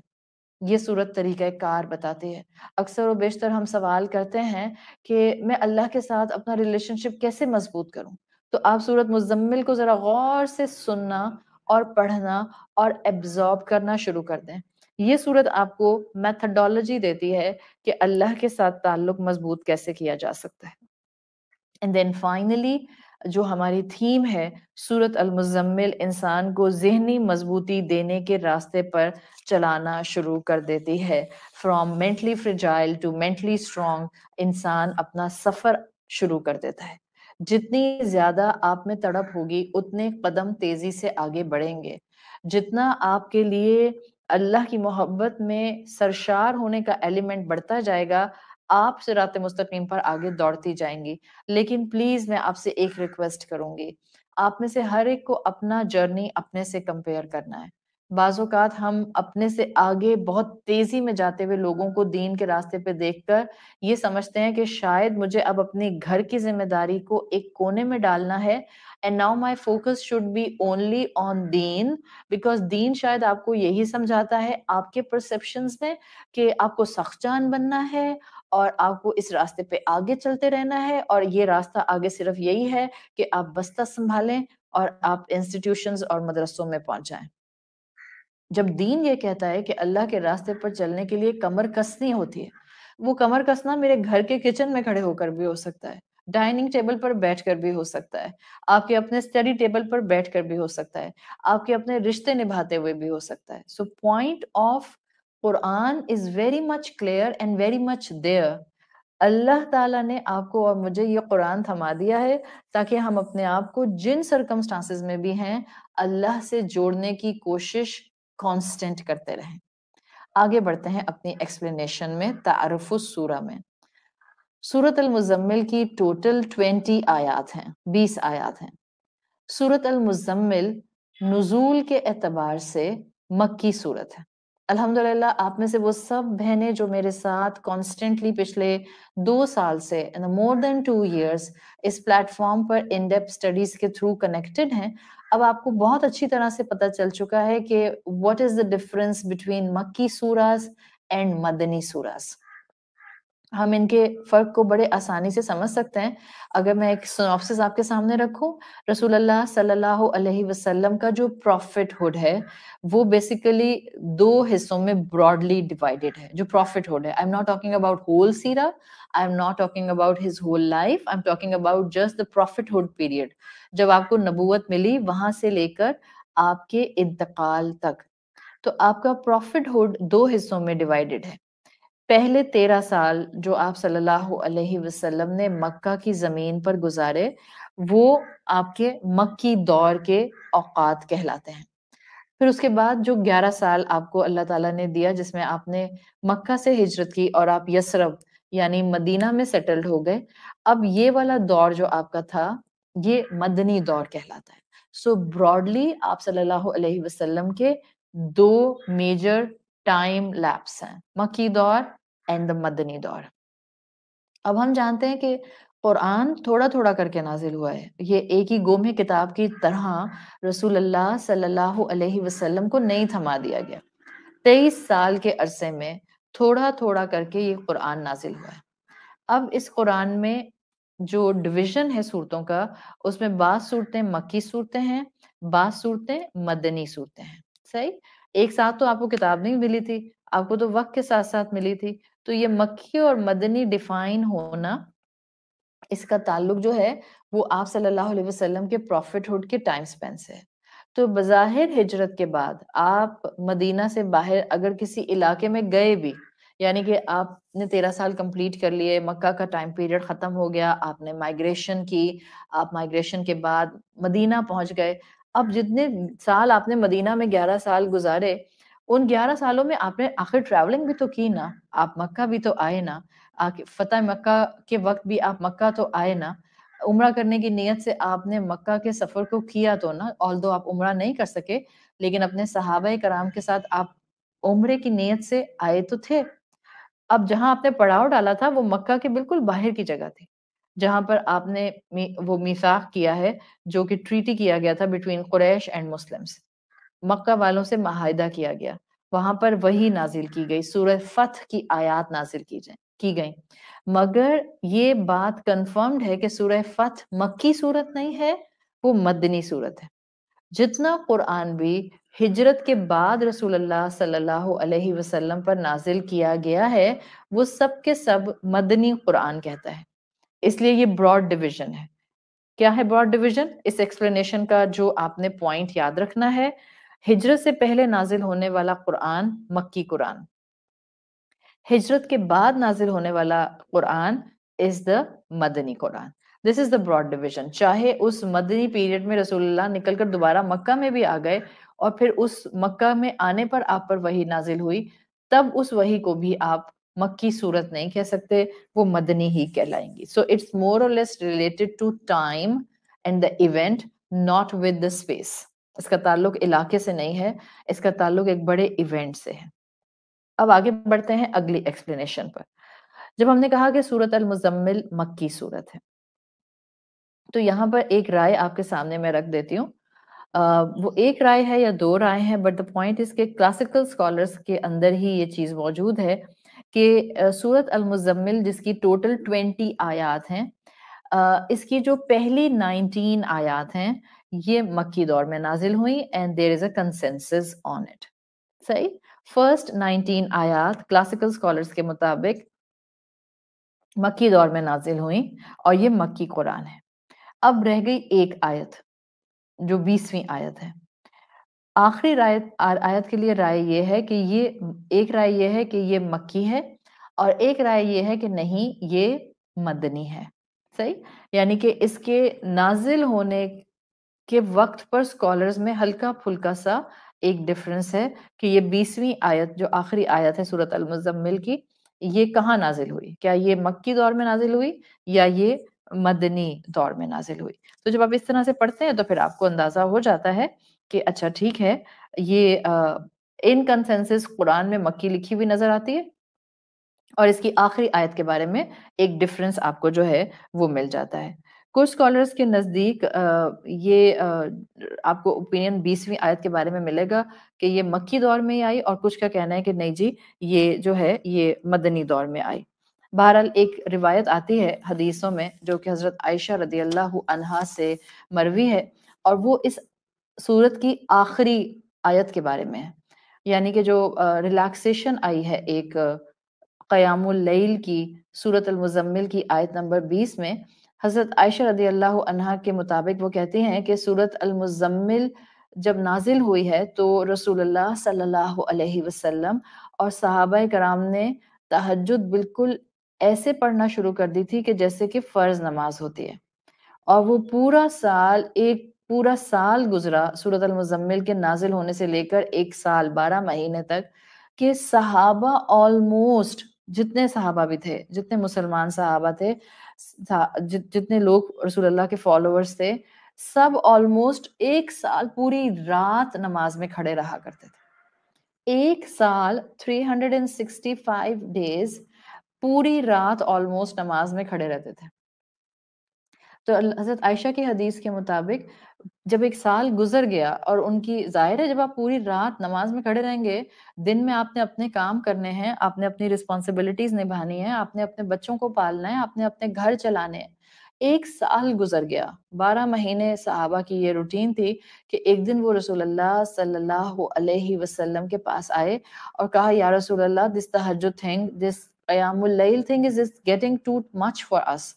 یہ صورت طریقہ کار بتاتی ہے. اکثر و بیشتر ہم سوال کرتے ہیں کہ میں اللہ کے ساتھ اپنا ریلیشن شپ کیسے مضبوط کروں, تو آپ صورت مزمل کو ذرا غور سے سننا اور پڑھنا اور ایبزارب کرنا شروع کر دیں. یہ صورت آپ کو میتھڈالوجی دیتی ہے کہ اللہ کے ساتھ تعلق مضبوط کیسے کیا جا سکتا ہے. اینڈ دین فائنلی جو ہماری تھیم ہے, سورت المزمل انسان کو ذہنی مضبوطی دینے کے راستے پر چلانا شروع کر دیتی ہے. From mentally fragile to mentally strong انسان اپنا سفر شروع کر دیتا ہے. جتنی زیادہ آپ میں تڑپ ہوگی اتنے قدم تیزی سے آگے بڑھیں گے. جتنا آپ کے لیے اللہ کی محبت میں سرشار ہونے کا ایلیمنٹ بڑھتا جائے گا, آپ صراط مستقیم پر آگے دوڑتی جائیں گی. لیکن پلیز میں آپ سے ایک ریکویسٹ کروں گی, آپ میں سے ہر ایک کو اپنا جرنی اپنے سے کمپیئر کرنا ہے. بعض اوقات ہم اپنے سے آگے بہت تیزی میں جاتے ہوئے لوگوں کو دین کے راستے پہ دیکھ کر یہ سمجھتے ہیں کہ شاید مجھے اب اپنے گھر کی ذمہ داری کو ایک کونے میں ڈالنا ہے and now my focus should be only on then, because دین شاید آپ کو یہی سمجھاتا ہے آپ کے پرسپشنز میں کہ آپ کو سخت جان بننا ہے اور آپ کو اس راستے پہ آگے چلتے رہنا ہے, اور یہ راستہ آگے صرف یہی ہے کہ آپ بستہ سنبھالیں اور آپ انسٹیٹیوشنز اور مدرسوں میں پہنچ جائیں. جب دین یہ کہتا ہے کہ اللہ کے راستے پر چلنے کے لیے کمر کسنی ہوتی ہے, وہ کمر کسنا میرے گھر کے کچن میں کھڑے ہو کر بھی ہو سکتا ہے, ڈائننگ ٹیبل پر بیٹھ کر بھی ہو سکتا ہے, آپ کے اپنے اسٹڈی ٹیبل پر بیٹھ کر بھی ہو سکتا ہے, آپ کے اپنے رشتے نبھاتے ہوئے بھی ہو سکتا ہے. So point of Quran is very much clear and very much there. اللہ تعالیٰ نے آپ کو اور مجھے یہ قرآن تھما دیا ہے تاکہ ہم اپنے آپ کو جن سرکمسٹانسز میں بھی ہیں اللہ سے جوڑنے کی کوشش کانسٹنٹ کرتے رہیں. آگے بڑھتے ہیں اپنی ایکسپلینیشن میں. تعارف السورہ میں سورۃ المزمل کی ٹوٹل 20 آیات ہیں, 20 آیات ہیں. سورۃ المزمل نزول کے اعتبار سے مکی سورت ہے. الحمدللہ آپ میں سے وہ سب بہنیں جو میرے ساتھ کانسٹنٹلی پچھلے 2 سال سے more than 2 years اس پلیٹ فارم پر ان ڈیپتھ اسٹڈیز کے تھرو کنیکٹڈ ہیں, اب آپ کو بہت اچھی طرح سے پتہ چل چکا ہے کہ what is the difference between مکی سوراز اینڈ مدنی سوراز. ہم ان کے فرق کو بڑے آسانی سے سمجھ سکتے ہیں اگر میں ایک سنوپسس آپ کے سامنے رکھوں. رسول اللہ صلی اللہ علیہ وسلم کا جو پروفٹ ہوڈ ہے وہ بیسیکلی 2 حصوں میں براڈلی ڈیوائیڈڈ ہے. جو پروفٹ ہوڈ ہے, I am not talking about whole سیرہ, I am not talking about his whole life, I am talking about just the prophethood period, جب آپ کو نبوت ملی وہاں سے لے کر آپ کے انتقال تک. تو آپ کا پروفٹ ہوڈ 2 حصوں میں ڈیوائیڈڈ ہے. پہلے 13 سال جو آپ صلی اللہ علیہ وسلم نے مکہ کی زمین پر گزارے وہ آپ کے مکی دور کے اوقات کہلاتے ہیں. پھر اس کے بعد جو 11 سال آپ کو اللہ تعالیٰ نے دیا جس میں آپ نے مکہ سے ہجرت کی اور آپ یثرب یعنی مدینہ میں سیٹلڈ ہو گئے, اب یہ والا دور جو آپ کا تھا یہ مدنی دور کہلاتا ہے. سو براڈلی آپ صلی اللہ علیہ وسلم کے 2 میجر ٹائم لیپس ہیں, مکی دور اینڈ دا مدنی دور. اب ہم جانتے ہیں کہ قرآن تھوڑا تھوڑا کر کے نازل ہوا ہے, یہ ایک ہی گوم کتاب کی طرح رسول اللہ صلی اللہ علیہ وسلم کو نہیں تھما دیا گیا. 23 سال کے عرصے میں تھوڑا تھوڑا کر کے یہ قرآن نازل ہوا ہے. اب اس قرآن میں جو ڈویژن ہے صورتوں کا, اس میں بعض صورتیں مکی صورتیں ہیں, بعض صورتیں مدنی صورتیں ہیں. صحیح, ایک ساتھ تو آپ کو کتاب نہیں ملی تھی, آپ کو تو وقت کے ساتھ ساتھ ملی تھی. تو یہ مکی اور مدنی ڈیفائن ہونا اس کا تعلق جو ہے وہ آپ صلی اللہ علیہ وسلم کے پروفٹ ہوڈ کے ٹائم سپین سے ہے. تو بظاہر ہجرت کے بعد آپ مدینہ سے باہر اگر کسی علاقے میں گئے بھی, یعنی کہ آپ نے 13 سال کمپلیٹ کر لیے, مکہ کا ٹائم پیریڈ ختم ہو گیا, آپ نے مائگریشن کی, آپ مائگریشن کے بعد مدینہ پہنچ گئے. اب جتنے سال آپ نے مدینہ میں 11 سال گزارے, ان 11 سالوں میں آپ نے آخر ٹریولنگ بھی تو کی نا, آپ مکہ بھی تو آئے نا, فتح مکہ کے وقت بھی آپ مکہ تو آئے نا, عمرہ کرنے کی نیت سے آپ نے مکہ کے سفر کو کیا تو نا, although آپ عمرہ نہیں کر سکے لیکن اپنے صحابہ کرام کے ساتھ آپ عمرے کی نیت سے آئے تو تھے. اب جہاں آپ نے پڑاؤ ڈالا تھا وہ مکہ کے بالکل باہر کی جگہ تھی, جہاں پر آپ نے وہ میثاق کیا ہے جو کہ ٹریٹی کیا گیا تھا بٹوین قریش اینڈ مسلمز. مکہ والوں سے معاہدہ کیا گیا, وہاں پر وحی نازل کی گئی, سورہ فتح کی آیات نازل کی گئیں. مگر یہ بات کنفرمڈ ہے کہ سورہ فتح مکی صورت نہیں ہے, وہ مدنی صورت ہے. جتنا قرآن بھی ہجرت کے بعد رسول اللہ صلی اللہ علیہ وسلم پر نازل کیا گیا ہے وہ سب کے سب مدنی قرآن کہتا ہے. اس لیے یہ براڈ ڈویژن ہے. کیا ہے براڈ ڈویژن؟ اس ایکسپلینیشن کا جو آپ نے پوائنٹ یاد رکھنا ہے, ہجرت سے پہلے نازل ہونے والا قرآن مکی قرآن, ہجرت کے بعد نازل ہونے والا قرآن is the Madani Quran. This is the broad division. چاہے اس مدنی پیریڈ میں رسول اللہ نکل کر دوبارہ مکہ میں بھی آ گئے اور پھر اس مکہ میں آنے پر آپ پر وحی نازل ہوئی, تب اس وحی کو بھی آپ مکی صورت نہیں کہہ سکتے, وہ مدنی ہی کہلائیں گی. So it's more or less related to time and the event not with the space. اس کا تعلق علاقے سے نہیں ہے، اس کا تعلق ایک بڑے ایونٹ سے ہے. اب آگے بڑھتے ہیں اگلی ایکسپلینیشن پر. جب ہم نے کہا کہ سورۃ المزمل مکی سورت ہے، تو یہاں پر ایک رائے آپ کے سامنے میں رکھ دیتی ہوں. وہ ایک رائے ہے یا دو رائے ہیں، بٹ دا پوائنٹ اس کے کلاسیکل اسکالرس کے اندر ہی یہ چیز موجود ہے کہ سورۃ المزمل جس کی ٹوٹل 20 آیات ہیں، اس کی جو پہلی 19 آیات ہیں یہ مکی دور میں نازل ہوئی and there is a consensus on it. صحیح. فرسٹ 19 آیات کلاسیکل اسکالرس کے مطابق مکی دور میں نازل ہوئی اور یہ مکی قرآن ہے. اب رہ گئی ایک آیت جو 20ویں آیت ہے. آخری آیت کے لیے رائے یہ ہے کہ ایک رائے یہ ہے کہ یہ مکی ہے اور ایک رائے یہ ہے کہ نہیں یہ مدنی ہے. صحیح. یعنی کہ اس کے نازل ہونے کے وقت پر اسکالرز میں ہلکا پھلکا سا ایک ڈفرنس ہے کہ یہ 20ویں آیت جو آخری آیت ہے سورۃ المزمل کی، یہ کہاں نازل ہوئی؟ کیا یہ مکی دور میں نازل ہوئی یا یہ مدنی دور میں نازل ہوئی؟ تو جب آپ اس طرح سے پڑھتے ہیں تو پھر آپ کو اندازہ ہو جاتا ہے کہ اچھا ٹھیک ہے، یہ ان کنسنسس قرآن میں مکی لکھی ہوئی نظر آتی ہے اور اس کی آخری آیت کے بارے میں ایک ڈفرنس آپ کو جو ہے وہ مل جاتا ہے. کچھ اسکالرس کے نزدیک یہ آپ کو اوپینین 20ویں آیت کے بارے میں ملے گا کہ یہ مکی دور میں آئی، اور کچھ کا کہنا ہے کہ نہیں جی یہ جو ہے یہ مدنی دور میں آئی. بہرحال ایک روایت آتی ہے حدیثوں میں جو کہ حضرت عائشہ رضی اللہ عنہا سے مروی ہے، اور وہ اس سورت کی آخری آیت کے بارے میں ہے. یعنی کہ جو ریلیکسیشن آئی ہے ایک قیام اللیل کی سورۃ المزمل کی آیت نمبر 20 میں، حضرت عائشہ رضی اللہ عنہا کے مطابق وہ کہتی ہیں کہ سورۃ المزمل جب نازل ہوئی ہے تو رسول اللہ صلی اللہ علیہ وسلم اور صحابہ کرام نے تہجد بالکل ایسے پڑھنا شروع کر دی تھی کہ جیسے کہ فرض نماز ہوتی ہے. اور وہ ایک پورا سال گزرا سورۃ المزمل کے نازل ہونے سے لے کر 1 سال 12 مہینے تک، کہ صحابہ آلموسٹ جتنے صحابہ بھی تھے، جتنے مسلمان صحابہ تھے، جتنے لوگ رسول اللہ کے فالوورز تھے، سب آلموسٹ 1 سال پوری رات نماز میں کھڑے رہا کرتے تھے. 1 سال 365 ڈیز پوری رات آلموسٹ نماز میں کھڑے رہتے تھے. تو حضرت عائشہ کی حدیث کے مطابق جب 1 سال گزر گیا، اور ان کی ظاہر ہے جب آپ پوری رات نماز میں کھڑے رہیں گے، دن میں آپ نے اپنے کام کرنے ہیں، آپ نے اپنی رسپانسبلٹیز نبھانی ہیں، آپ نے اپنے بچوں کو پالنا ہے، آپ نے اپنے گھر چلانے ہیں. 1 سال گزر گیا، 12 مہینے صحابہ کی یہ روٹین تھی کہ ایک دن وہ رسول اللہ صلی اللہ علیہ وسلم کے پاس آئے اور کہا یا رسول اللہ دس تہجد تھنگ، دس قیام اللیل thing is getting too much for us,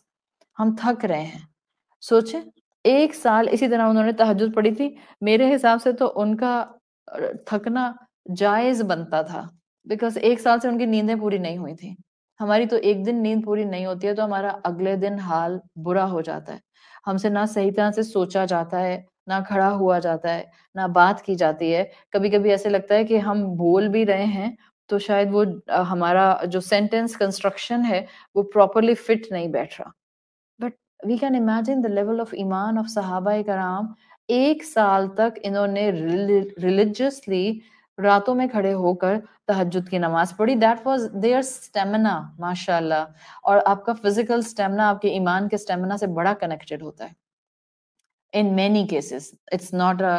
ہم تھک رہے ہیں. سوچیں 1 سال اسی طرح انہوں نے تہجد پڑھی تھی. میرے حساب سے تو ان کا تھکنا جائز بنتا تھا، بیکاز 1 سال سے ان کی نیندیں پوری نہیں ہوئی تھی. ہماری تو ایک دن نیند پوری نہیں ہوتی ہے تو ہمارا اگلے دن حال برا ہو جاتا ہے. ہم سے نہ صحیح طرح سے سوچا جاتا ہے، نہ کھڑا ہوا جاتا ہے، نہ بات کی جاتی ہے. کبھی کبھی ایسے لگتا ہے کہ ہم بول بھی رہے ہیں تو شاید وہ ہمارا جو سینٹینس کنسٹرکشن ہے وہ پراپرلی فٹ نہیں بیٹھ رہا. But we can imagine the level of ایمان of صحابہ کرام. 1 سال تک انہوں نے religiously راتوں میں کھڑے ہو کر تہجد کی نماز پڑھی. That was their stamina, ماشاءاللہ. اور آپ کا physical stamina آپ کے ایمان کے stamina سے بڑا connected ہوتا ہے. In many cases, it's not a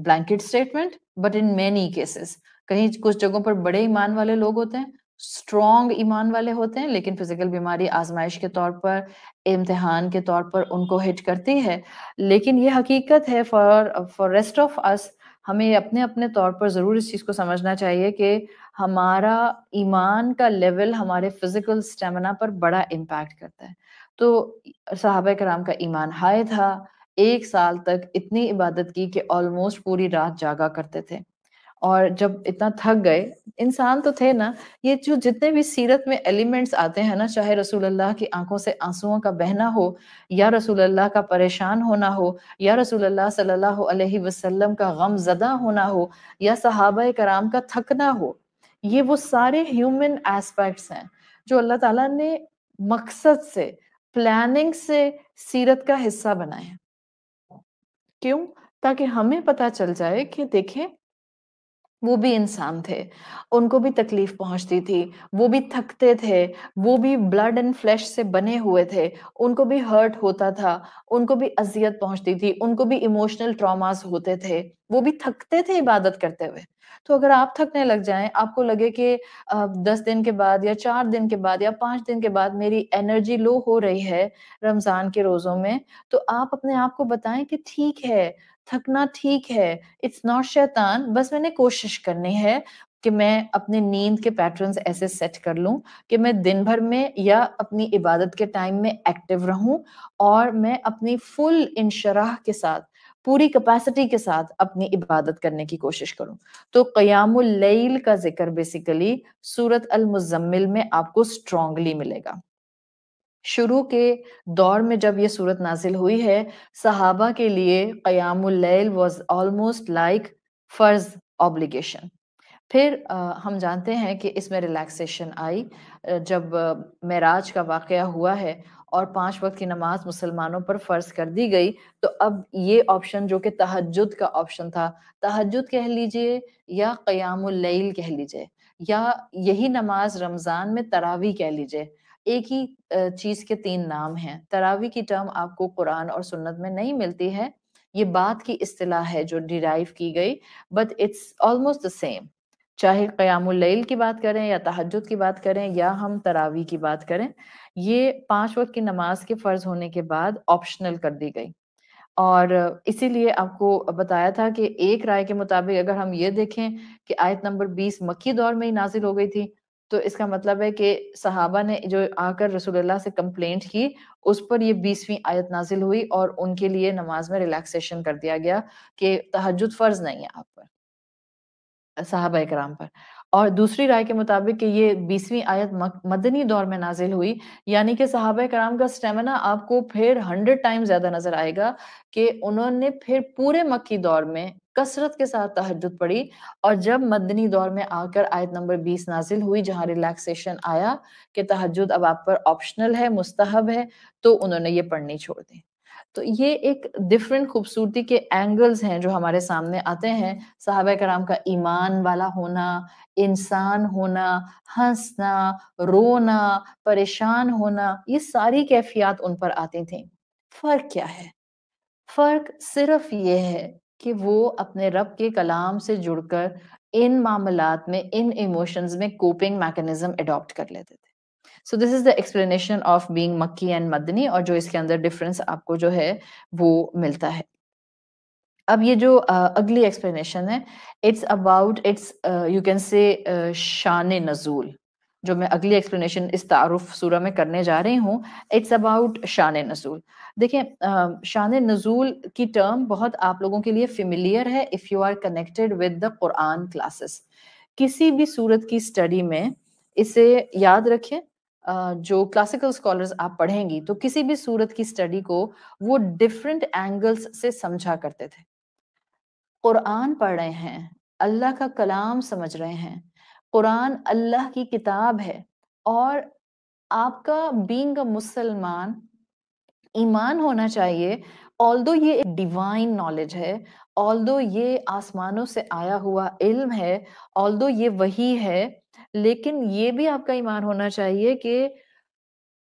blanket statement, but in many cases. کہیں کچھ جگہوں پر بڑے ایمان والے لوگ ہوتے ہیں، اسٹرانگ ایمان والے ہوتے ہیں، لیکن فزیکل بیماری آزمائش کے طور پر، امتحان کے طور پر ان کو ہٹ کرتی ہے. لیکن یہ حقیقت ہے فار ریسٹ آف اس، ہمیں اپنے اپنے طور پر ضرور اس چیز کو سمجھنا چاہیے کہ ہمارا ایمان کا لیول ہمارے فزیکل اسٹیمنا پر بڑا امپیکٹ کرتا ہے. تو صحابہ کرام کا ایمان ہائی تھا. 1 سال تک اتنی عبادت کی کہ آلموسٹ پوری رات جاگا کرتے تھے. اور جب اتنا تھک گئے، انسان تو تھے نا، یہ جو جتنے بھی سیرت میں ایلیمنٹس آتے ہیں نا، چاہے رسول اللہ کی آنکھوں سے آنسوؤں کا بہنا ہو، یا رسول اللہ کا پریشان ہونا ہو، یا رسول اللہ صلی اللہ علیہ وسلم کا غم زدہ ہونا ہو، یا صحابہ کرام کا تھکنا ہو، یہ وہ سارے ہیومن ایسپیکٹس ہیں جو اللہ تعالیٰ نے مقصد سے، پلاننگ سے سیرت کا حصہ بنائے ہیں. کیوں؟ تاکہ ہمیں پتا چل جائے کہ دیکھیں وہ بھی انسان تھے، ان کو بھی تکلیف پہنچتی تھی، وہ بھی تھکتے تھے، وہ بھی بلڈ اینڈ فلیش سے بنے ہوئے تھے، ان کو بھی ہرٹ ہوتا تھا، ان کو بھی اذیت پہنچتی تھی، ان کو بھی ایموشنل ٹراماز ہوتے تھے، وہ بھی تھکتے تھے عبادت کرتے ہوئے۔ تو اگر آپ تھکنے لگ جائیں، آپ کو لگے کہ 10 دن کے بعد یا 4 دن کے بعد یا 5 دن کے بعد میری انرجی لو ہو رہی ہے رمضان کے روزوں میں، تو آپ اپنے آپ کو بتائیں کہ ٹھیک ہے، تھکنا ٹھیک ہے، اٹس ناٹ شیطان، بس میں نے کوشش کرنی ہے کہ میں اپنے نیند کے پیٹرنز ایسے سیٹ کر لوں کہ میں دن بھر میں یا اپنی عبادت کے ٹائم میں ایکٹیو رہوں اور میں اپنی فل انشراح کے ساتھ پوری کیپیسٹی کے ساتھ اپنی عبادت کرنے کی کوشش کروں۔ تو قیام اللیل کا ذکر بیسیکلی سورۃ المزمل میں آپ کو اسٹرانگلی ملے گا۔ شروع کے دور میں جب یہ صورت نازل ہوئی ہے، صحابہ کے لیے قیام اللیل واز آلموسٹ لائک فرض obligation۔ پھر ہم جانتے ہیں کہ اس میں ریلیکسیشن آئی جب معراج کا واقعہ ہوا ہے اور 5 وقت کی نماز مسلمانوں پر فرض کر دی گئی، تو اب یہ آپشن جو کہ تہجد کا آپشن تھا، تہجد کہہ لیجئے یا قیام اللیل کہہ لیجئے یا یہی نماز رمضان میں تراویح کہہ لیجئے، ایک ہی چیز کے 3 نام ہیں۔ تراویح کی ٹرم آپ کو قرآن اور سنت میں نہیں ملتی ہے، یہ بات کی اصطلاح ہے جو ڈیرائیو کی گئی، but it's almost the same. چاہے قیام اللیل کی بات کریں یا تہجد کی بات کریں یا ہم تراویح کی بات کریں، یہ 5 وقت کی نماز کے فرض ہونے کے بعد آپشنل کر دی گئی۔ اور اسی لیے آپ کو بتایا تھا کہ ایک رائے کے مطابق اگر ہم یہ دیکھیں کہ آیت نمبر 20 مکی دور میں ہی نازل ہو گئی تھی، تو اس کا مطلب ہے کہ صحابہ نے جو آ کر رسول اللہ سے کمپلینٹ کی، اس پر یہ 20ویں آیت نازل ہوئی اور ان کے لیے نماز میں ریلیکسیشن کر دیا گیا کہ تہجد فرض نہیں ہے آپ پر، صحابہ اکرام پر۔ اور دوسری رائے کے مطابق کہ یہ 20ویں آیت مدنی دور میں نازل ہوئی، یعنی کہ صحابہ کرام کا سٹیمنا آپ کو پھر 100 ٹائم زیادہ نظر آئے گا کہ انہوں نے پھر پورے مکی دور میں کثرت کے ساتھ تہجد پڑھی، اور جب مدنی دور میں آ کر آیت نمبر 20 نازل ہوئی جہاں ریلیکسیشن آیا کہ تہجد اب آپ پر آپشنل ہے، مستحب ہے، تو انہوں نے یہ پڑھنی چھوڑ دی۔ تو یہ ایک ڈیفرنٹ خوبصورتی کے اینگلز ہیں جو ہمارے سامنے آتے ہیں، صحابہ کرام کا ایمان والا ہونا، انسان ہونا، ہنسنا، رونا، پریشان ہونا، یہ ساری کیفیات ان پر آتی تھیں۔ فرق کیا ہے؟ فرق صرف یہ ہے کہ وہ اپنے رب کے کلام سے جڑ کر ان معاملات میں، ان ایموشنز میں کوپنگ میکنزم اڈاپٹ کر لیتے تھے۔ So this is the explanation of being مکی and مدنی، اور جو اس کے اندر ڈفرنس آپ کو جو ہے وہ ملتا ہے۔ اب یہ جو اگلی ایکسپلینیشن ہے، it's about it's you can say شان نزول، جو میں اگلی ایکسپلینیشن اس تعارف سورہ میں کرنے جا رہی ہوں، اٹس اباؤٹ شان نزول۔ دیکھیں شان نزول کی ٹرم بہت آپ لوگوں کے لیے فیملیئر ہے if you are connected with the Quran classes. کسی بھی سورت کی اسٹڈی میں اسے یاد رکھیں، جو کلاسیکل اسکالرز آپ پڑھیں گی تو کسی بھی سورت کی اسٹڈی کو وہ ڈفرینٹ اینگلز سے سمجھا کرتے تھے۔ قرآن پڑھ رہے ہیں، اللہ کا کلام سمجھ رہے ہیں، قرآن اللہ کی کتاب ہے، اور آپ کا بینگ اے مسلمان ایمان ہونا چاہیے although یہ ایک ڈیوائن نالج ہے، although یہ آسمانوں سے آیا ہوا علم ہے، although یہ وحی ہے، لیکن یہ بھی آپ کا ایمان ہونا چاہیے کہ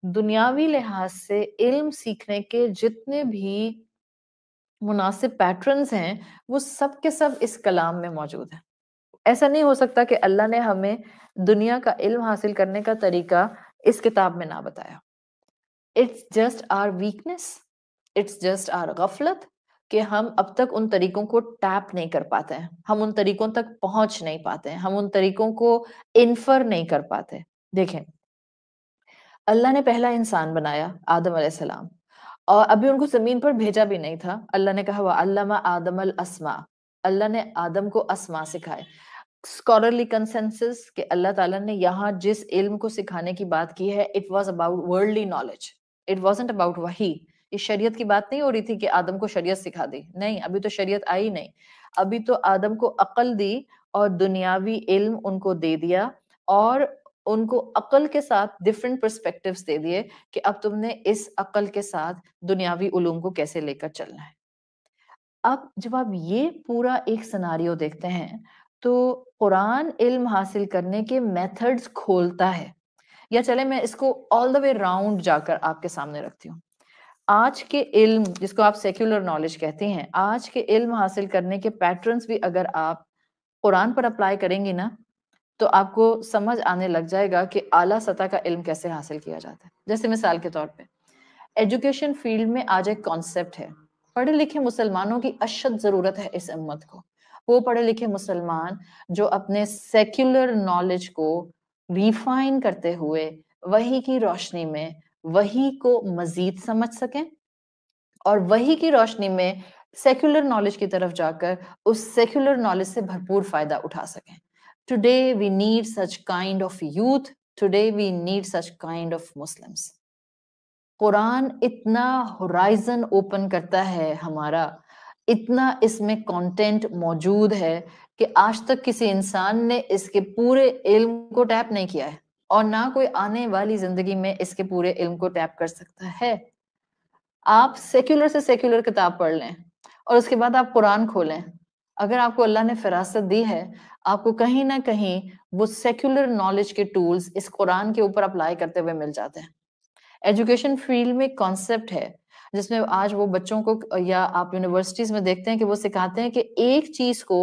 دنیاوی لحاظ سے علم سیکھنے کے جتنے بھی مناسب پیٹرنز ہیں وہ سب کے سب اس کلام میں موجود ہیں۔ ایسا نہیں ہو سکتا کہ اللہ نے ہمیں دنیا کا علم حاصل کرنے کا طریقہ اس کتاب میں نہ بتایا۔ It's just our weakness, it's just our غفلت کہ ہم اب تک ان طریقوں کو ٹیپ نہیں کر پاتے ہیں، ہم ان طریقوں تک پہنچ نہیں پاتے ہیں، ہم ان طریقوں کو انفر نہیں کر پاتے۔ دیکھیں اللہ نے پہلا انسان بنایا آدم علیہ السلام، اور ابھی ان کو زمین پر بھیجا بھی نہیں تھا۔ اللہ نے کہا وَعَلَّمَ آدَمَ الْأَسْمَاءَ، اللہ نے آدم کو اسماء سکھائے۔ اسکالرلی کنسنسس کہ اللہ تعالیٰ نے یہاں جس علم کو سکھانے کی بات کی ہے it was about worldly knowledge, it wasn't about وحی۔ یہ شریعت کی بات نہیں ہو رہی تھی کہ آدم کو شریعت سکھا دی، نہیں، ابھی تو شریعت آئی نہیں، ابھی تو آدم کو عقل دی اور دنیاوی علم ان کو دے دیا، اور ان کو عقل کے ساتھ ڈفرینٹ پرسپیکٹیوز دے دیے کہ اب تم نے اس عقل کے ساتھ دنیاوی علوم کو کیسے لے کر چلنا ہے۔ اب جب آپ یہ پورا ایک سناریو دیکھتے ہیں تو قرآن علم حاصل کرنے کے میتھڈز کھولتا ہے. یا چلے میں اس کو آل دا وے راؤنڈ جا کر آپ کے سامنے رکھتی ہوں. آج کے علم جس کو آپ سیکولر نالج کہتے ہیں، آج کے علم حاصل کرنے کے پیٹرنز بھی اگر آپ قرآن پر اپلائی کریں گی نا تو آپ کو سمجھ آنے لگ جائے گا کہ اعلیٰ سطح کا علم کیسے حاصل کیا جاتا ہے. جیسے مثال کے طور پہ ایجوکیشن فیلڈ میں آج ایک کانسیپٹ ہے. پڑھے لکھے مسلمانوں کی اشد ضرورت ہے اس امت کو. وہ پڑھے لکھے مسلمان جو اپنے سیکولر نالج کو ریفائن کرتے ہوئے وحی کی روشنی میں وحی کو مزید سمجھ سکیں اور وحی کی روشنی میں سیکولر نالج کی طرف جا کر اس سیکولر نالج سے بھرپور فائدہ اٹھا سکیں. Today we need such kind of youth. Today we need such kind of Muslims. قرآن اتنا ہورائزن اوپن کرتا ہے ہمارا، اتنا اس میں کانٹینٹ موجود ہے کہ آج تک کسی انسان نے اس کے پورے علم کو ٹیپ نہیں کیا ہے اور نہ کوئی آنے والی زندگی میں اس کے پورے علم کو ٹیپ کر سکتا ہے. آپ سیکولر سے سیکولر کتاب پڑھ لیں اور اس کے بعد آپ قرآن کھولیں، اگر آپ کو اللہ نے فراست دی ہے آپ کو کہیں نہ کہیں وہ سیکولر نالج کے ٹولز اس قرآن کے اوپر اپلائی کرتے ہوئے مل جاتے ہیں. ایجوکیشن فیلڈ میں کانسیپٹ ہے جس میں آج وہ بچوں کو یا آپ یونیورسٹیز میں دیکھتے ہیں کہ وہ سکھاتے ہیں کہ ایک چیز کو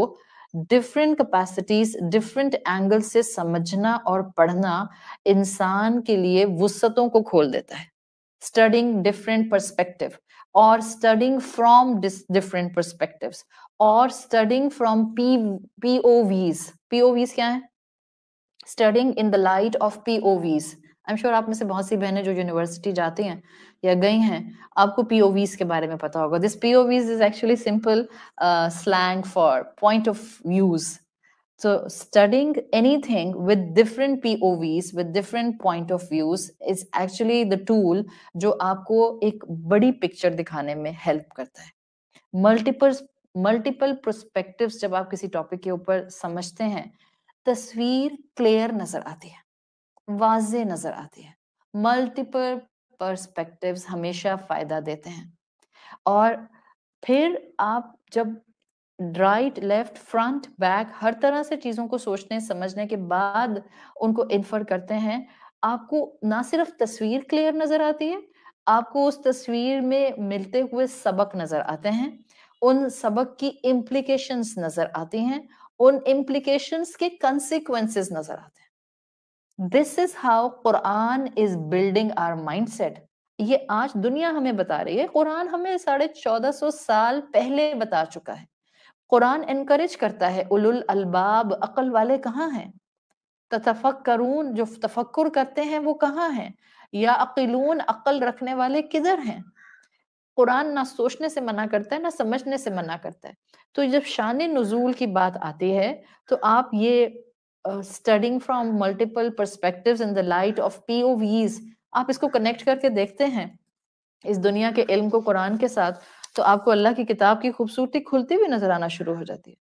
ڈفرینٹ کیپیسٹیز ڈفرینٹ اینگل سے سمجھنا اور پڑھنا انسان کے لیے وسعتوں کو کھول دیتا ہے. Studying different perspective or studying from different perspectives or studying from POVs. POVs کیا ہیں؟ Studying in the light of POVs. I'm sure آپ میں سے بہت سی بہنیں جو یونیورسٹی جاتی ہیں یا گئی ہیں آپ کو POVs کے بارے میں پتا ہوگا. This POVs is actually simple slang for point of views. So studying anything with different POVs, with different point of views is actually the tool جو آپ کو ایک بڑی پکچر دکھانے میں ہیلپ کرتا ہے. ملٹیپل پرسپیکٹیوز جب آپ کسی ٹاپک کے اوپر سمجھتے ہیں تصویر کلیئر نظر آتی ہے، واضح نظر آتی ہے. ملٹیپل پرسپیکٹیوز ہمیشہ فائدہ دیتے ہیں. اور پھر آپ جب رائٹ لیفٹ فرنٹ بیک ہر طرح سے چیزوں کو سوچنے سمجھنے کے بعد ان کو انفر کرتے ہیں، آپ کو نہ صرف تصویر کلیئر نظر آتی ہے، آپ کو اس تصویر میں ملتے ہوئے سبق نظر آتے ہیں، ان سبق کی امپلیکیشنز نظر آتی ہیں، ان امپلیکیشنز کے کنسیکوینسز نظر آتے ہیں. This is how Quran is building our mindset. یہ آج دنیا ہمیں بتا رہی ہے، قرآن ہمیں 1450 سال پہلے بتا چکا ہے. قرآن انکریج کرتا ہے اولو الالباب، عقل والے کہاں ہیں؟ تتفکرون، جو تفکر کرتے ہیں وہ کہاں ہیں؟ یا عقلون، عقل رکھنے والے کدھر ہیں؟ قرآن نہ سوچنے سے منع کرتا ہے نہ سمجھنے سے منع کرتا ہے. تو جب شان نزول کی بات آتی ہے تو آپ یہ studying from multiple perspectives in the light of POVs آپ اس کو کنیکٹ کر کے دیکھتے ہیں اس دنیا کے علم کو قرآن کے ساتھ تو آپ کو اللہ کی کتاب کی خوبصورتی کھلتی ہوئی نظر آنا شروع ہو جاتی ہے.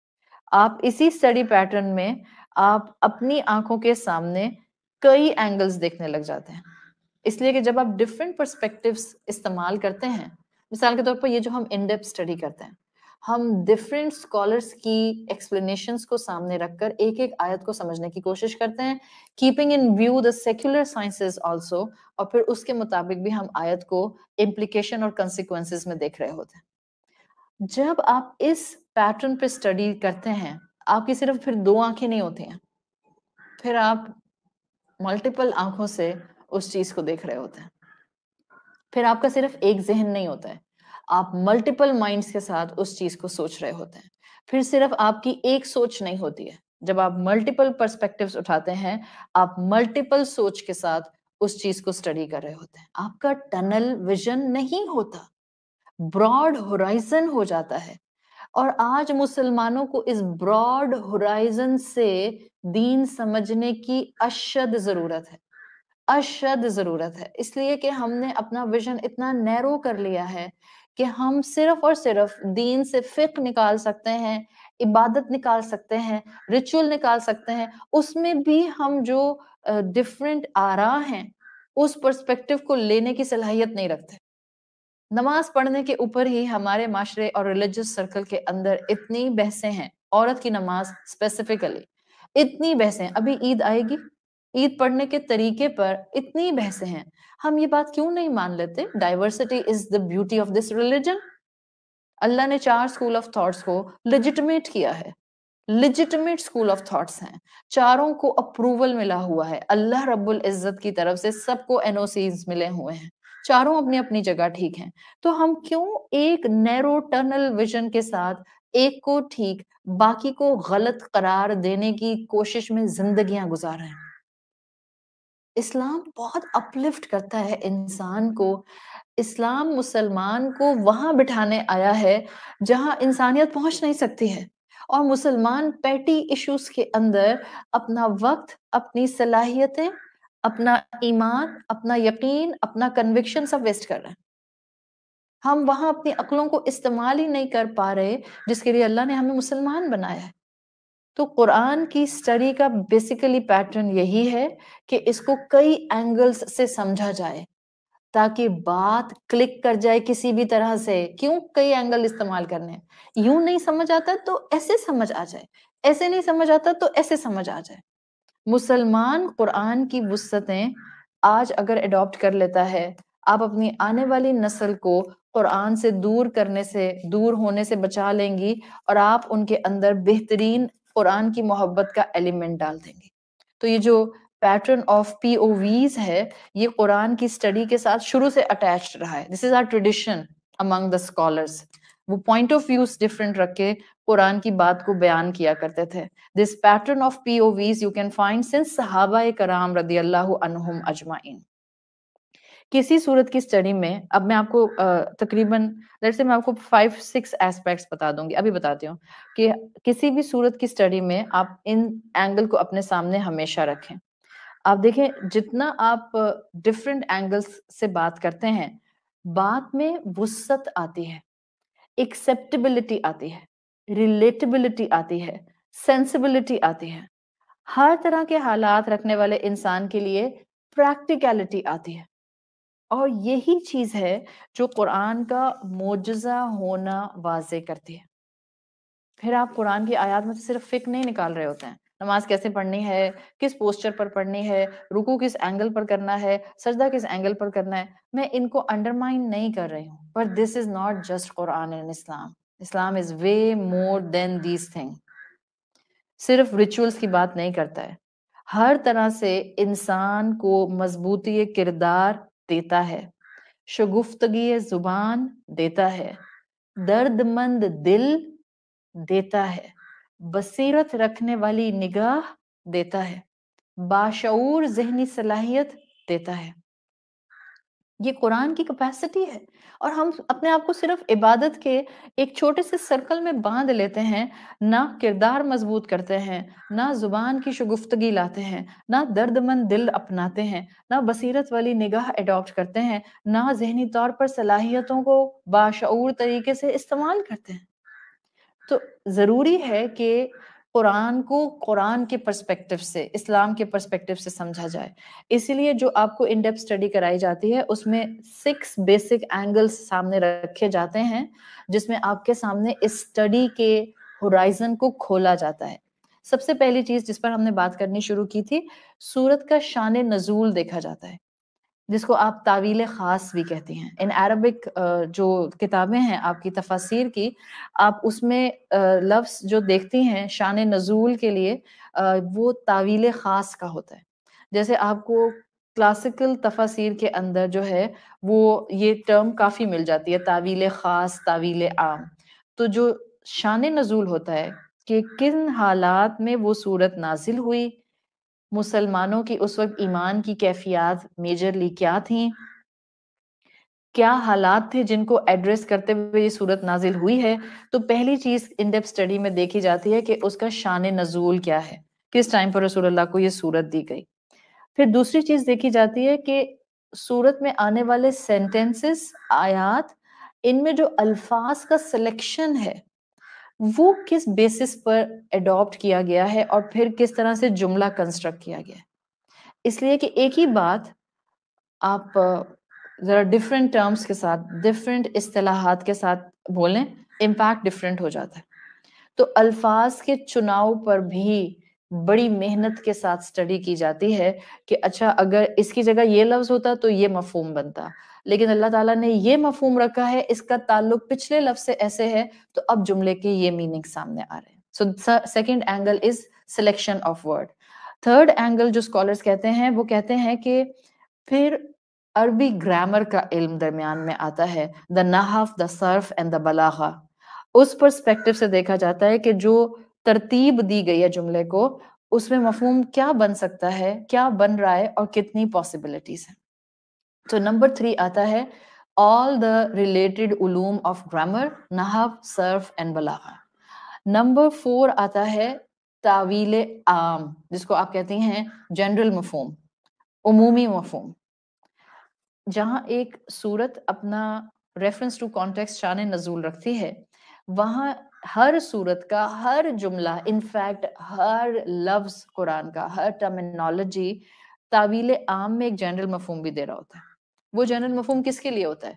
آپ اسی اسٹڈی پیٹرن میں آپ اپنی آنکھوں کے سامنے کئی اینگلز دیکھنے لگ جاتے ہیں. اس لیے کہ جب آپ ڈفرینٹ پرسپیکٹیوز استعمال کرتے ہیں، مثال کے طور پر یہ جو ہم ان ڈیپتھ اسٹڈی کرتے ہیں، ہم ڈفرینٹ اسکالرس کی ایکسپلینیشنس کو سامنے رکھ کر ایک ایک آیت کو سمجھنے کی کوشش کرتے ہیں، keeping in view the secular sciences also, اور پھر اس کے مطابق بھی ہم آیت کو امپلیکیشن اور کنسیکوینسز میں دیکھ رہے ہوتے ہیں. جب آپ اس پیٹرن پہ اسٹڈی کرتے ہیں آپ کی صرف پھر 2 آنکھیں نہیں ہوتی ہیں، پھر آپ ملٹیپل آنکھوں سے اس چیز کو دیکھ رہے ہوتے ہیں. پھر آپ کا صرف ایک ذہن نہیں ہوتا ہے، آپ ملٹیپل مائنڈز کے ساتھ اس چیز کو سوچ رہے ہوتے ہیں. پھر صرف آپ کی ایک سوچ نہیں ہوتی ہے، جب آپ ملٹیپل پرسپیکٹیوز اٹھاتے ہیں آپ ملٹیپل سوچ کے ساتھ اس چیز کو اسٹڈی کر رہے ہوتے ہیں. آپ کا ٹنل ویژن نہیں ہوتا، براڈ ہورائزن ہو جاتا ہے. اور آج مسلمانوں کو اس براڈ ہورائزن سے دین سمجھنے کی اشد ضرورت ہے، اشد ضرورت ہے. اس لیے کہ ہم نے اپنا ویژن اتنا نیرو کر لیا ہے کہ ہم صرف اور صرف دین سے فقہ نکال سکتے ہیں، عبادت نکال سکتے ہیں، ریچول نکال سکتے ہیں. اس میں بھی ہم جو ڈفرینٹ آراء ہیں اس پرسپیکٹیو کو لینے کی صلاحیت نہیں رکھتے. نماز پڑھنے کے اوپر ہی ہمارے معاشرے اور ریلیجس سرکل کے اندر اتنی بحثیں ہیں، عورت کی نماز اسپیسیفکلی اتنی بحثیں، ابھی عید آئے گی، عید پڑھنے کے طریقے پر اتنی بحثیں ہیں. ہم یہ بات کیوں نہیں مان لیتے؟ Diversity is the beauty of this religion. اللہ نے 4 اسکول آف تھاٹس کو لیجیٹمیٹ کیا ہے، لیجیٹمیٹ اسکول آف تھاٹس ہیں، چاروں کو اپروول ملا ہوا ہے اللہ رب العزت کی طرف سے، سب کو این او سیز ملے ہوئے ہیں، چاروں اپنی اپنی جگہ ٹھیک ہیں. تو ہم کیوں ایک نیرو ٹنل ویژن کے ساتھ ایک کو ٹھیک باقی کو غلط قرار دینے کی کوشش میں زندگیاں گزار رہے ہیں؟ اسلام بہت اپلفٹ کرتا ہے انسان کو. اسلام مسلمان کو وہاں بٹھانے آیا ہے جہاں انسانیت پہنچ نہیں سکتی ہے، اور مسلمان پیٹی ایشوز کے اندر اپنا وقت، اپنی صلاحیتیں، اپنا ایمان، اپنا یقین، اپنا کنوکشن سب ویسٹ کر رہے ہیں. ہم وہاں اپنی عقلوں کو استعمال ہی نہیں کر پا رہے جس کے لیے اللہ نے ہمیں مسلمان بنایا ہے. تو قرآن کی سٹڈی کا بیسیکلی پیٹرن یہی ہے کہ اس کو کئی اینگلز سے سمجھا جائے تاکہ بات کلک کر جائے کسی بھی طرح سے. کیوں کئی اینگل استعمال کرنے؟ یوں نہیں سمجھ آتا تو ایسے سمجھ آ جائے، ایسے نہیں سمجھ آتا تو ایسے سمجھ آ جائے. مسلمان قرآن کی وسعتیں آج اگر اڈاپٹ کر لیتا ہے، آپ اپنی آنے والی نسل کو قرآن سے دور ہونے سے بچا لیں گی، اور آپ ان کے اندر بہترین قرآن کی محبت کا ایلیمنٹ ڈال دیں گے. تو یہ جو پیٹرن آف پی او ویز ہے، یہ قرآن کی اسٹڈی کے ساتھ شروع سے اٹیچڈ رہا ہے. This is our tradition among the scholars. وہ پوائنٹ آف ویوز ڈفرنٹ رکھ کے قرآن کی بات کو بیان کیا کرتے تھے. This pattern of P O ways you can find since صحابہ کرام رضی اللہ عنہم اجمعین. کسی صورت کی اسٹڈی میں اب میں آپ کو تقریباً میں آپ کو 5-6 ایسپیکٹس بتا دوں گی، ابھی بتاتی ہوں کہ کسی بھی صورت کی اسٹڈی میں آپ ان اینگل کو اپنے سامنے ہمیشہ رکھیں. آپ دیکھیں جتنا آپ ڈفرینٹ اینگلس سے بات کرتے ہیں، بات میں وسعت آتی ہے، ایکسیپٹیبلٹی آتی ہے، ریلیٹیبلٹی آتی ہے، سینسیبلٹی آتی ہے. ہر طرح کے حالات رکھنے والے انسان کے لیے پریکٹیکلٹی آتی ہے. اور یہی چیز ہے جو قرآن کا معجزہ ہونا واضح کرتی ہے. پھر آپ قرآن کی آیات میں صرف فقہ نہیں نکال رہے ہوتے ہیں، نماز کیسے پڑھنی ہے، کس پوسچر پر پڑھنی ہے، رکوع کس اینگل پر کرنا ہے، سجدہ کس اینگل پر کرنا ہے. میں ان کو انڈرمائن نہیں کر رہی ہوں، پر this is not just Quran in Islam. Islam is way more than these thing. صرف ریچولز کی بات نہیں کرتا ہے، ہر طرح سے انسان کو مضبوطی کردار دیتا ہے، شگفتگی زبان دیتا ہے، درد مند دل دیتا ہے، بصیرت رکھنے والی نگاہ دیتا ہے، باشعور ذہنی صلاحیت دیتا ہے. یہ قرآن کی کیپیسٹی ہے. اور ہم اپنے آپ کو صرف عبادت کے ایک چھوٹے سے سرکل میں باندھ لیتے ہیں، نہ کردار مضبوط کرتے ہیں، نہ زبان کی شگفتگی لاتے ہیں، نہ درد مند دل اپناتے ہیں، نہ بصیرت والی نگاہ اڈاپٹ کرتے ہیں، نہ ذہنی طور پر صلاحیتوں کو باشعور طریقے سے استعمال کرتے ہیں. تو ضروری ہے کہ قرآن کو قرآن کے پرسپیکٹو سے، اسلام کے پرسپیکٹو سے سمجھا جائے. اسی لیے جو آپ کو ان ڈیپتھ اسٹڈی کرائی جاتی ہے اس میں 6 بیسک اینگلز سامنے رکھے جاتے ہیں، جس میں آپ کے سامنے اس اسٹڈی کے ہورائزن کو کھولا جاتا ہے. سب سے پہلی چیز جس پر ہم نے بات کرنی شروع کی تھی، سورت کا شان نزول دیکھا جاتا ہے، جس کو آپ تعویل خاص بھی کہتی ہیں. ان عربک جو کتابیں ہیں آپ کی تفاسیر کی، آپ اس میں لفظ جو دیکھتی ہیں شان نزول کے لیے، وہ تعویل خاص کا ہوتا ہے. جیسے آپ کو کلاسیکل تفاسیر کے اندر جو ہے وہ یہ ٹرم کافی مل جاتی ہے، تعویل خاص، تعویل عام. تو جو شان نزول ہوتا ہے کہ کن حالات میں وہ صورت نازل ہوئی، مسلمانوں کی اس وقت ایمان کی کیفیات میجرلی کیا تھیں، کیا حالات تھے جن کو ایڈریس کرتے ہوئے یہ صورت نازل ہوئی ہے. تو پہلی چیز ان ڈیپتھ اسٹڈی میں دیکھی جاتی ہے کہ اس کا شان نزول کیا ہے، کس ٹائم پر رسول اللہ کو یہ صورت دی گئی. پھر دوسری چیز دیکھی جاتی ہے کہ صورت میں آنے والے سینٹینسز، آیات، ان میں جو الفاظ کا سلیکشن ہے وہ کس بیسس پر اڈاپٹ کیا گیا ہے اور پھر کس طرح سے جملہ کنسٹرکٹ کیا گیا ہے. اس لیے کہ ایک ہی بات آپ ذرا ڈفرینٹ ٹرمز کے ساتھ، ڈفرینٹ اصطلاحات کے ساتھ بولیں، امپیکٹ ڈفرینٹ ہو جاتا ہے. تو الفاظ کے چناؤ پر بھی بڑی محنت کے ساتھ اسٹڈی کی جاتی ہے کہ اچھا اگر اس کی جگہ یہ لفظ ہوتا تو یہ مفہوم بنتا، لیکن اللہ تعالیٰ نے یہ مفہوم رکھا ہے، اس کا تعلق پچھلے لفظ سے ایسے ہے، تو اب جملے کے یہ میننگ سامنے آ رہے ہیں. So second angle is selection of word. Third angle جو اسکالرس کہتے ہیں وہ کہتے ہیں کہ پھر عربی گرامر کا علم درمیان میں آتا ہے، دا نحو، دا صرف اینڈ دا بلاغہ. اس پرسپیکٹو سے دیکھا جاتا ہے کہ جو ترتیب دی گئی ہے جملے کو، اس میں مفہوم کیا بن سکتا ہے، کیا بن رہا ہے، اور کتنی پاسبلٹیز ہیں. تو نمبر 3 آتا ہے all the related علوم of grammar، نحو، صرف اینڈ بلاغہ. نمبر 4 آتا ہے تاویل عام، جس کو آپ کہتے ہیں جنرل مفہوم، عمومی مفہوم. جہاں ایک صورت اپنا ریفرنس ٹو کانٹیکسٹ شان نزول رکھتی ہے، وہاں ہر صورت کا ہر جملہ، انفیکٹ ہر لفظ قرآن کا، ہر ٹرمینالوجی تاویل عام میں ایک جنرل مفہوم بھی دے رہا ہوتا ہے. وہ جنرل مفہوم کس کے لیے ہوتا ہے؟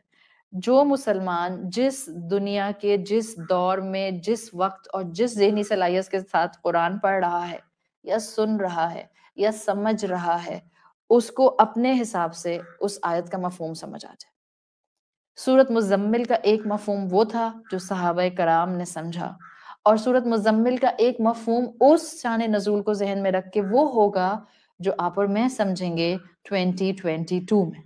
جو مسلمان جس دنیا کے جس دور میں جس وقت اور جس ذہنی صلاحیت کے ساتھ قرآن پڑھ رہا ہے یا سن رہا ہے یا سمجھ رہا ہے، اس کو اپنے حساب سے اس آیت کا مفہوم سمجھ آ جائے. سورت مزمل کا ایک مفہوم وہ تھا جو صحابہ کرام نے سمجھا، اور سورت مزمل کا ایک مفہوم اس شان نزول کو ذہن میں رکھ کے وہ ہوگا جو آپ اور میں سمجھیں گے 2022 میں.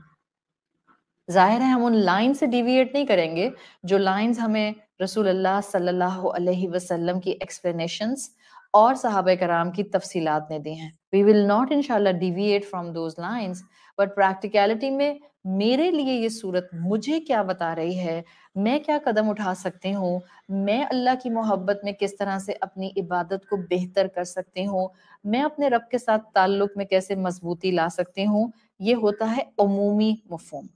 ظاہر ہے ہم ان لائن سے ڈیویٹ نہیں کریں گے جو لائنز ہمیں رسول اللہ صلی اللہ علیہ وسلم کی ایکسپلینیشنز اور صحابہ کرام کی تفصیلات نے دی ہیں. We will not انشاءاللہ deviate from those lines, but practicality میں میرے لیے یہ صورت مجھے کیا بتا رہی ہے، میں کیا قدم اٹھا سکتی ہوں، میں اللہ کی محبت میں کس طرح سے اپنی عبادت کو بہتر کر سکتی ہوں، میں اپنے رب کے ساتھ تعلق میں کیسے مضبوطی لا سکتی ہوں، یہ ہوتا ہے عمومی مفہوم.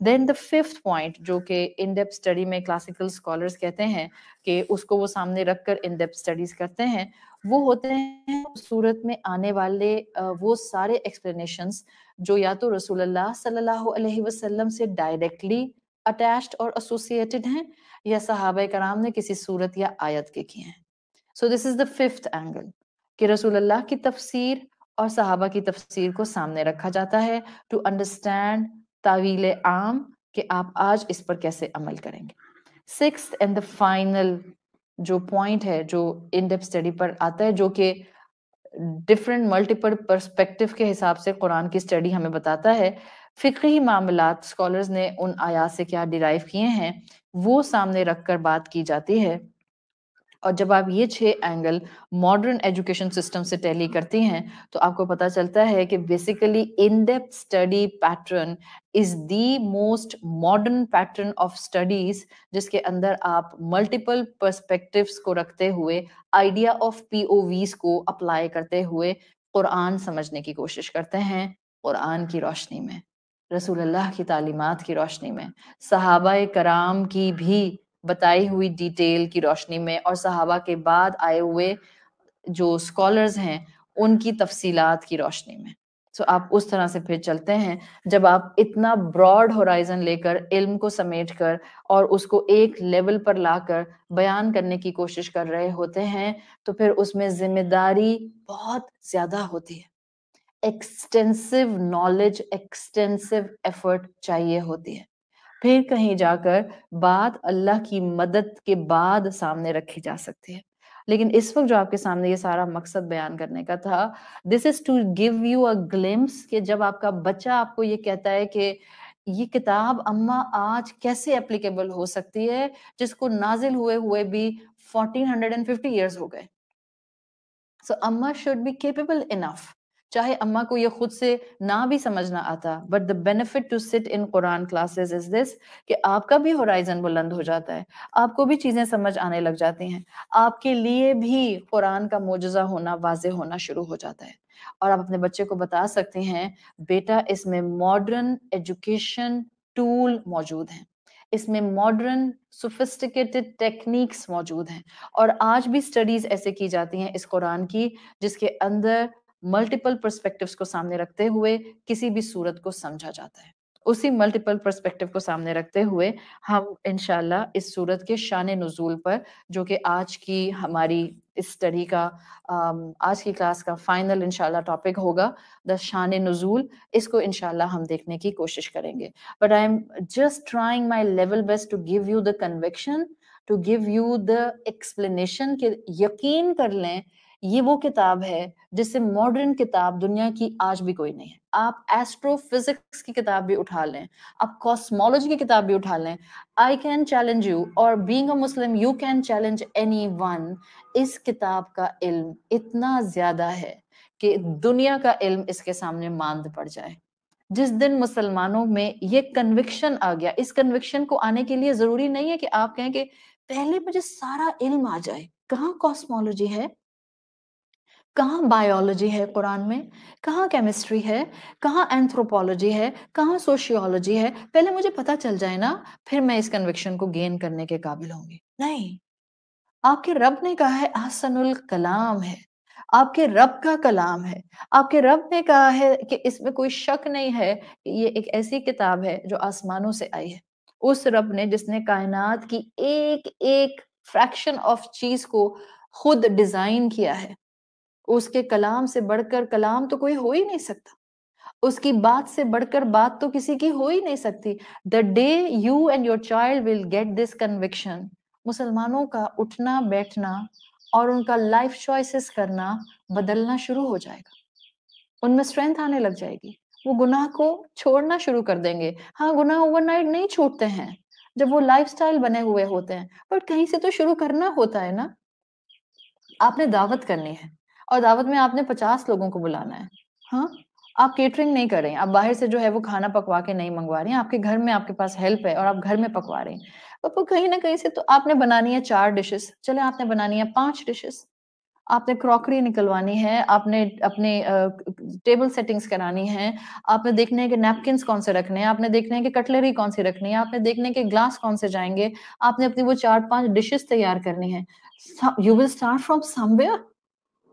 دین دا ففتھ پوائنٹ جو کہ ان ڈیپتھ اسٹڈی میں کلاسیکل اسکالرس کہتے ہیں کہ اس کو وہ سامنے رکھ کر ان ڈیپتھ اسٹڈیز کرتے ہیں، وہ ہوتے ہیں صورت میں آنے والے وہ سارے ایکسپلینیشنز جو یا تو رسول اللہ صلی اللہ علیہ وسلم سے ڈائریکٹلی اٹیچڈ اور ایسوسیٹڈ ہیں، یا صحابہ کرام نے کسی صورت یا آیت کے کیے ہیں. سو دس از دا ففتھ اینگل کہ رسول اللہ کی تفسیر اور صحابہ کی تفسیر کو سامنے رکھا جاتا ہے ٹو انڈرسٹینڈ تاویل عام کہ آپ آج اس پر کیسے عمل کریں گے. سکستھ اینڈ دا فائنل جو پوائنٹ ہے جو ان ڈیپتھ اسٹڈی پر آتا ہے، جو کہ ڈفرینٹ ملٹیپل پرسپیکٹو کے حساب سے قرآن کی اسٹڈی ہمیں بتاتا ہے، فقہی معاملات اسکالرز نے ان آیات سے کیا ڈیرائیو کیے ہیں وہ سامنے رکھ کر بات کی جاتی ہے. اور جب آپ یہ 6 اینگل ماڈرن ایجوکیشن سسٹم سے ٹیلی کرتی ہیں تو آپ کو پتہ چلتا ہے کہ basically in depth study pattern is the most modern pattern of studies, جس کے اندر آپ ملٹیپل پرسپیکٹیوز کو رکھتے ہوئے، آئیڈیا آف POVs کو اپلائی کرتے ہوئے قرآن سمجھنے کی کوشش کرتے ہیں. قرآن کی روشنی میں، رسول اللہ کی تعلیمات کی روشنی میں، صحابہ کرام کی بھی بتائی ہوئی ڈیٹیل کی روشنی میں، اور صحابہ کے بعد آئے ہوئے جو اسکالرز ہیں ان کی تفصیلات کی روشنی میں. سو آپ اس طرح سے پھر چلتے ہیں. جب آپ اتنا براڈ ہورائزن لے کر علم کو سمیٹ کر اور اس کو ایک لیول پر لا کر بیان کرنے کی کوشش کر رہے ہوتے ہیں تو پھر اس میں ذمہ داری بہت زیادہ ہوتی ہے، ایکسٹینسو نالج، ایکسٹینسو ایفرٹ چاہیے ہوتی ہے. پھر کہیں جا کر بات اللہ کی مدد کے بعد سامنے رکھی جا سکتی ہے. لیکن اس وقت جو آپ کے سامنے یہ سارا مقصد بیان کرنے کا تھا، this is to give you a glimpse کہ جب آپ کا بچہ آپ کو یہ کہتا ہے کہ یہ کتاب اماں آج کیسے اپلیکیبل ہو سکتی ہے جس کو نازل ہوئے بھی 1450 ایئرز ہو گئے. سو اماں شوڈ بی کیپیبل انف، چاہے اماں کو یہ خود سے نہ بھی سمجھنا آتا، but the benefit to sit in Quran classes is دس کہ آپ کا بھی ہورائزن بلند ہو جاتا ہے، آپ کو بھی چیزیں سمجھ آنے لگ جاتی ہیں، آپ کے لیے بھی قرآن کا معجزہ ہونا واضح ہونا شروع ہو جاتا ہے. اور آپ اپنے بچے کو بتا سکتے ہیں بیٹا اس میں ماڈرن ایجوکیشن ٹول موجود ہیں، اس میں ماڈرن سوفسٹیکیٹڈ ٹیکنیکس موجود ہیں، اور آج بھی سٹڈیز ایسے کی جاتی ہیں اس قرآن کی جس کے اندر ملٹیپل پرسپیکٹیوز کو سامنے رکھتے ہوئے کسی بھی صورت کو سمجھا جاتا ہے. اسی ملٹیپل پرسپیکٹیو کو سامنے رکھتے ہوئے ہم انشاءاللہ اس صورت کے شان نزول پر، جو کہ آج کی ہماری اس اسٹڈی کا آج کی کلاس کا فائنل انشاءاللہ ٹاپک ہوگا، دا شان نزول، اس کو انشاءاللہ ہم دیکھنے کی کوشش کریں گے. But I am just trying my level best to give you the conviction, to give you the explanation, کہ یقین کر لیں یہ وہ کتاب ہے جس سے ماڈرن کتاب دنیا کی آج بھی کوئی نہیں ہے. آپ ایسٹرو فزکس کی کتاب بھی اٹھا لیں، آپ کاسمولوجی کی کتاب بھی اٹھا لیں، I can challenge you, or being a Muslim you can challenge anyone. اس کتاب کا علم اتنا زیادہ ہے کہ دنیا کا علم اس کے سامنے ماند پڑ جائے. جس دن مسلمانوں میں یہ کنوکشن آ گیا، اس کنوکشن کو آنے کے لیے ضروری نہیں ہے کہ آپ کہیں کہ پہلے مجھے سارا علم آ جائے. کہاں کاسمولوجی ہے، کہاں بایولوجی ہے قرآن میں، کہاں کیمسٹری ہے، کہاں اینتھروپولوجی ہے، کہاں سوشیولوجی ہے. پہلے مجھے پتا چل جائے نا، پھر میں اس کنوکشن کو گین کرنے کے قابل ہوں گی. نہیں، آپ کے رب نے کہا ہے احسن الکلام ہے، آپ کے رب کا کلام ہے، آپ کے رب نے کہا ہے کہ اس میں کوئی شک نہیں ہے کہ یہ ایک ایسی کتاب ہے جو آسمانوں سے آئی ہے. اس رب نے جس نے کائنات کی ایک ایک فریکشن آف چیز کو خود ڈیزائن کیا ہے، اس کے کلام سے بڑھ کر کلام تو کوئی ہو ہی نہیں سکتا، اس کی بات سے بڑھ کر بات تو کسی کی ہو ہی نہیں سکتی. The day you and your child will get this conviction، مسلمانوں کا اٹھنا بیٹھنا اور ان کا لائف چوائسز کرنا بدلنا شروع ہو جائے گا. ان میں اسٹرینتھ آنے لگ جائے گی، وہ گناہ کو چھوڑنا شروع کر دیں گے. ہاں، گناہ اوور نائٹ نہیں چھوٹتے ہیں جب وہ لائف سٹائل بنے ہوئے ہوتے ہیں، بٹ کہیں سے تو شروع کرنا ہوتا ہے نا. آپ نے دعوت کرنی ہے اور دعوت میں آپ نے 50 لوگوں کو بلانا ہے. ہاں، آپ کیٹرنگ نہیں کر رہے ہیں، آپ باہر سے جو ہے وہ کھانا پکوا کے نہیں منگوا رہی ہیں، آپ کے گھر میں آپ کے پاس ہیلپ ہے اور آپ گھر میں پکوا رہے ہیں. تو کہیں نہ کہیں سے تو آپ نے بنانی ہے 4 ڈشز، چلے آپ نے بنانی ہے 5 ڈشز. آپ نے کراکری نکلوانی ہے، آپ نے اپنے ٹیبل سیٹنگز کرانی ہے، آپ نے دیکھنا ہے کہ نیپکنز کون سے رکھنے ہیں، آپ نے دیکھنا ہے کہ کٹلری کون سی رکھنی ہے، آپ نے دیکھنا ہے کہ گلاس کون سے جائیں گے، آپ نے اپنی وہ 4-5 ڈشز تیار کرنی ہے. You will start from some where,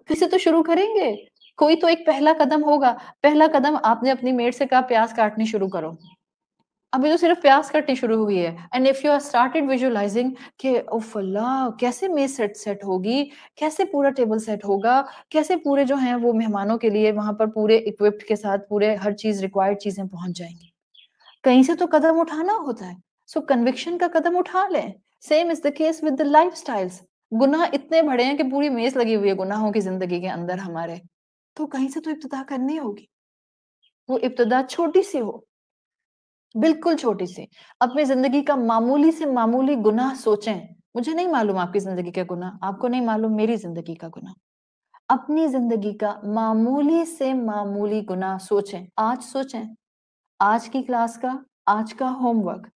کسی تو شروع کریں گے، کوئی تو ایک پہلا قدم ہوگا. پہلا قدم آپ نے اپنی میڈ سے کہا پیاز کاٹنی شروع کرو، ابھی تو صرف پیاز کٹنی شروع ہوئی ہے. And if you are started visualising کہ اوف اللہ کیسے میز سیٹ ہوگی، کیسے پورا ٹیبل سیٹ ہوگا، کیسے پورے جو ہیں وہ مہمانوں کے لیے وہاں پر پورے اکوپڈ کے ساتھ پورے ہر چیز ریکوائرڈ چیزیں پہنچ جائیں گی. کہیں سے تو قدم اٹھانا ہوتا ہے. سو کنوکشن کا قدم اٹھا لیں. Same is the case with the life styles. گناہ اتنے بڑے ہیں کہ پوری میز لگی ہوئی ہے گناہوں کی زندگی کے اندر ہمارے، تو کہیں سے تو ابتدا کرنی ہوگی. وہ ابتدا چھوٹی سی ہو، بالکل چھوٹی سی. اپنی زندگی کا معمولی سے معمولی گناہ سوچیں. مجھے نہیں معلوم آپ کی زندگی کا گناہ، آپ کو نہیں معلوم میری زندگی کا گناہ. اپنی زندگی کا معمولی سے معمولی گناہ سوچیں. آج سوچیں، آج کی کلاس کا، آج کا ہوم ورک.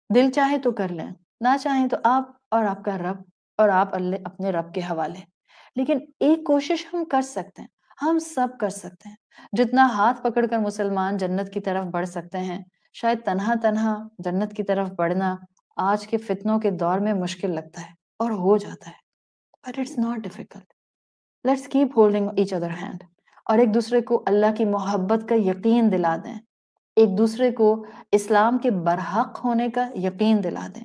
دل چاہے تو کر لیں، نہ چاہیں تو آپ اور آپ کا رب اور آپ اللہ اپنے رب کے حوالے. لیکن ایک کوشش ہم کر سکتے ہیں، ہم سب کر سکتے ہیں. جتنا ہاتھ پکڑ کر مسلمان جنت کی طرف بڑھ سکتے ہیں، شاید تنہا جنت کی طرف بڑھنا آج کے فتنوں کے دور میں مشکل لگتا ہے اور ہو جاتا ہے. But it's not difficult. Let's keep holding each other hand. اور ایک دوسرے کو اللہ کی محبت کا یقین دلا دیں، ایک دوسرے کو اسلام کے برحق ہونے کا یقین دلا دیں،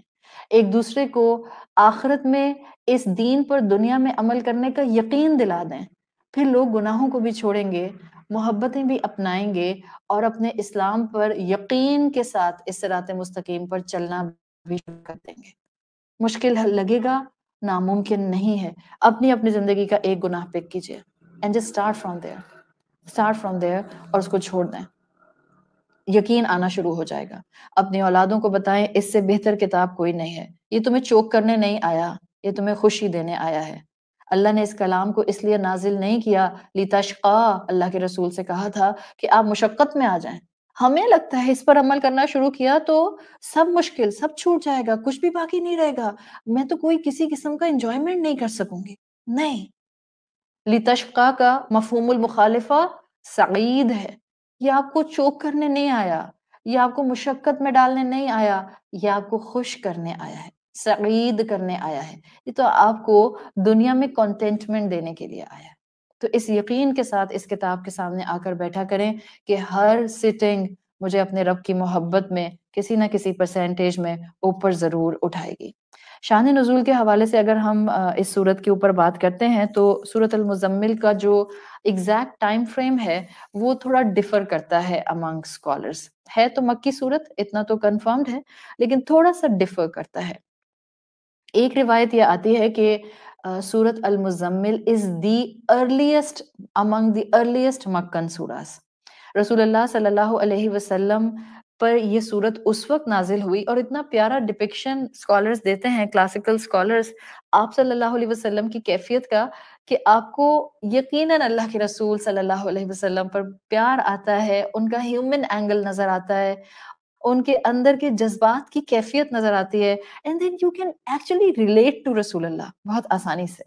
ایک دوسرے کو آخرت میں اس دین پر دنیا میں عمل کرنے کا یقین دلا دیں. پھر لوگ گناہوں کو بھی چھوڑیں گے، محبتیں بھی اپنائیں گے اور اپنے اسلام پر یقین کے ساتھ اس صراط مستقیم پر چلنا بھی شروع کر دیں گے. مشکل لگے گا، ناممکن نہیں ہے. اپنی اپنی زندگی کا ایک گناہ پک کیجئے and just start from there اور اس کو چھوڑ دیں. یقین آنا شروع ہو جائے گا. اپنی اولادوں کو بتائیں اس سے بہتر کتاب کوئی نہیں ہے. یہ تمہیں چوک کرنے نہیں آیا، یہ تمہیں خوشی دینے آیا ہے. اللہ نے اس کلام کو اس لیے نازل نہیں کیا لتشقا، اللہ کے رسول سے کہا تھا کہ آپ مشقت میں آ جائیں. ہمیں لگتا ہے اس پر عمل کرنا شروع کیا تو سب مشکل، سب چھوٹ جائے گا، کچھ بھی باقی نہیں رہے گا، میں تو کوئی کسی قسم کا انجوائمنٹ نہیں کر سکوں گی. نہیں، لتشقا کا مفہوم المخالفہ سعید ہے. یہ آپ کو چوک کرنے نہیں آیا، یہ آپ کو مشقت میں ڈالنے نہیں آیا، یہ آپ کو خوش کرنے آیا ہے، سعید کرنے آیا ہے. یہ تو آپ کو دنیا میں کنٹینٹمنٹ دینے کے لیے آیا ہے. تو اس یقین کے ساتھ اس کتاب کے سامنے آ کر بیٹھا کریں کہ ہر سٹنگ مجھے اپنے رب کی محبت میں کسی نہ کسی پرسنٹیج میں اوپر ضرور اٹھائے گی۔ شان نزول کے حوالے سے اگر ہم اس صورت کے اوپر بات کرتے ہیں تو سورۃ المزمل کا جو ایگزیکٹ ٹائم فریم ہے وہ تھوڑا ڈفر کرتا ہے امنگ اسکالرس۔ ہے تو مکی صورت، اتنا تو کنفرمڈ ہے، لیکن تھوڑا سا ڈفر کرتا ہے۔ ایک روایت یہ آتی ہے کہ سورۃ المزمل از the earliest Umang the earliest مکن سوراز۔ رسول اللہ صلی اللہ علیہ وسلم پر یہ صورت اس وقت نازل ہوئی، اور اتنا پیارا ڈپکشن اسکالرز دیتے ہیں، کلاسیکل اسکالرز، آپ صلی اللہ علیہ وسلم کی کیفیت کا، کہ آپ کو یقیناً اللہ کے رسول صلی اللہ علیہ وسلم پر پیار آتا ہے، ان کا ہیومن اینگل نظر آتا ہے، ان کے اندر کے جذبات کی کیفیت نظر آتی ہے، and then you can actually relate to رسول اللہ بہت آسانی سے۔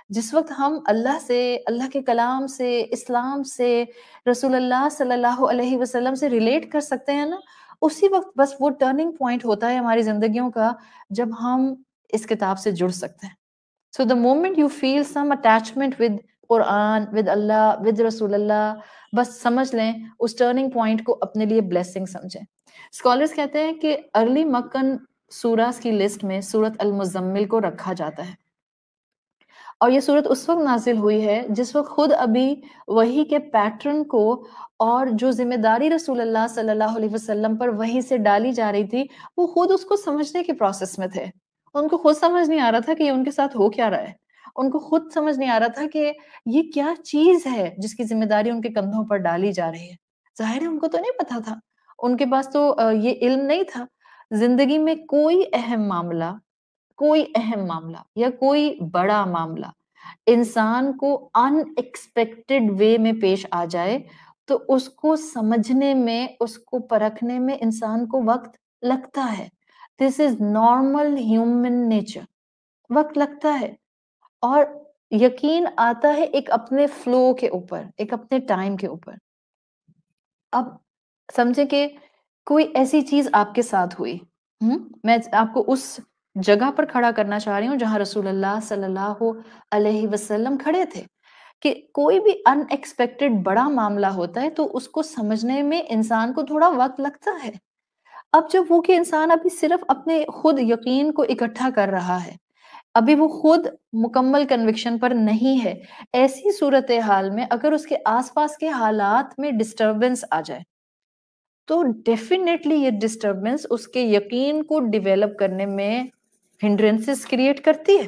جس وقت ہم اللہ سے، اللہ کے کلام سے، اسلام سے، رسول اللہ صلی اللہ علیہ وسلم سے ریلیٹ کر سکتے ہیں نا، اسی وقت بس وہ ٹرننگ پوائنٹ ہوتا ہے ہماری زندگیوں کا جب ہم اس کتاب سے جڑ سکتے ہیں۔ So the moment you feel some attachment with Quran, with Allah, with رسول اللہ، بس سمجھ لیں اس ٹرننگ پوائنٹ کو اپنے لیے بلیسنگ سمجھیں۔ اسکالرز کہتے ہیں کہ ارلی مکن سوراز کی لسٹ میں سورۃ المزمل کو رکھا جاتا ہے، اور یہ صورت اس وقت نازل ہوئی ہے جس وقت خود ابھی وحی کے پیٹرن کو اور جو ذمہ داری رسول اللہ صلی اللہ علیہ وسلم پر وحی سے ڈالی جا رہی تھی، وہ خود اس کو سمجھنے کے پروسیس میں تھے۔ ان کو خود سمجھ نہیں آ رہا تھا کہ یہ ان کے ساتھ ہو کیا رہا ہے، ان کو خود سمجھ نہیں آ رہا تھا کہ یہ کیا چیز ہے جس کی ذمہ داری ان کے کندھوں پر ڈالی جا رہی ہے۔ ظاہر ہے ان کو تو نہیں پتا تھا، ان کے پاس تو یہ علم نہیں تھا۔ زندگی میں کوئی اہم معاملہ یا کوئی بڑا معاملہ انسان کو ان ایکسپیکٹڈ وے میں پیش آ جائے تو اس کو سمجھنے میں، اس کو پرکھنے میں انسان کو وقت لگتا ہے۔ This is normal human nature, وقت لگتا ہے، اور یقین آتا ہے ایک اپنے فلو کے اوپر، ایک اپنے ٹائم کے اوپر۔ اب سمجھے کہ کوئی ایسی چیز آپ کے ساتھ ہوئی، میں آپ کو اس جگہ پر کھڑا کرنا چاہ رہی ہوں جہاں رسول اللہ صلی اللہ علیہ وسلم کھڑے تھے، کہ کوئی بھی ان ایکسپیکٹڈ بڑا معاملہ ہوتا ہے تو اس کو سمجھنے میں انسان کو تھوڑا وقت لگتا ہے۔ اب جب وہ کہ انسان ابھی صرف اپنے خود یقین کو اکٹھا کر رہا ہے، ابھی وہ خود مکمل کنوکشن پر نہیں ہے، ایسی صورتحال میں اگر اس کے آس پاس کے حالات میں ڈسٹربنس آ جائے تو ڈیفینیٹلی یہ ڈسٹربنس اس کے یقین کو ڈیولپ کرنے میں ہنڈرنسز کریٹ کرتی ہے،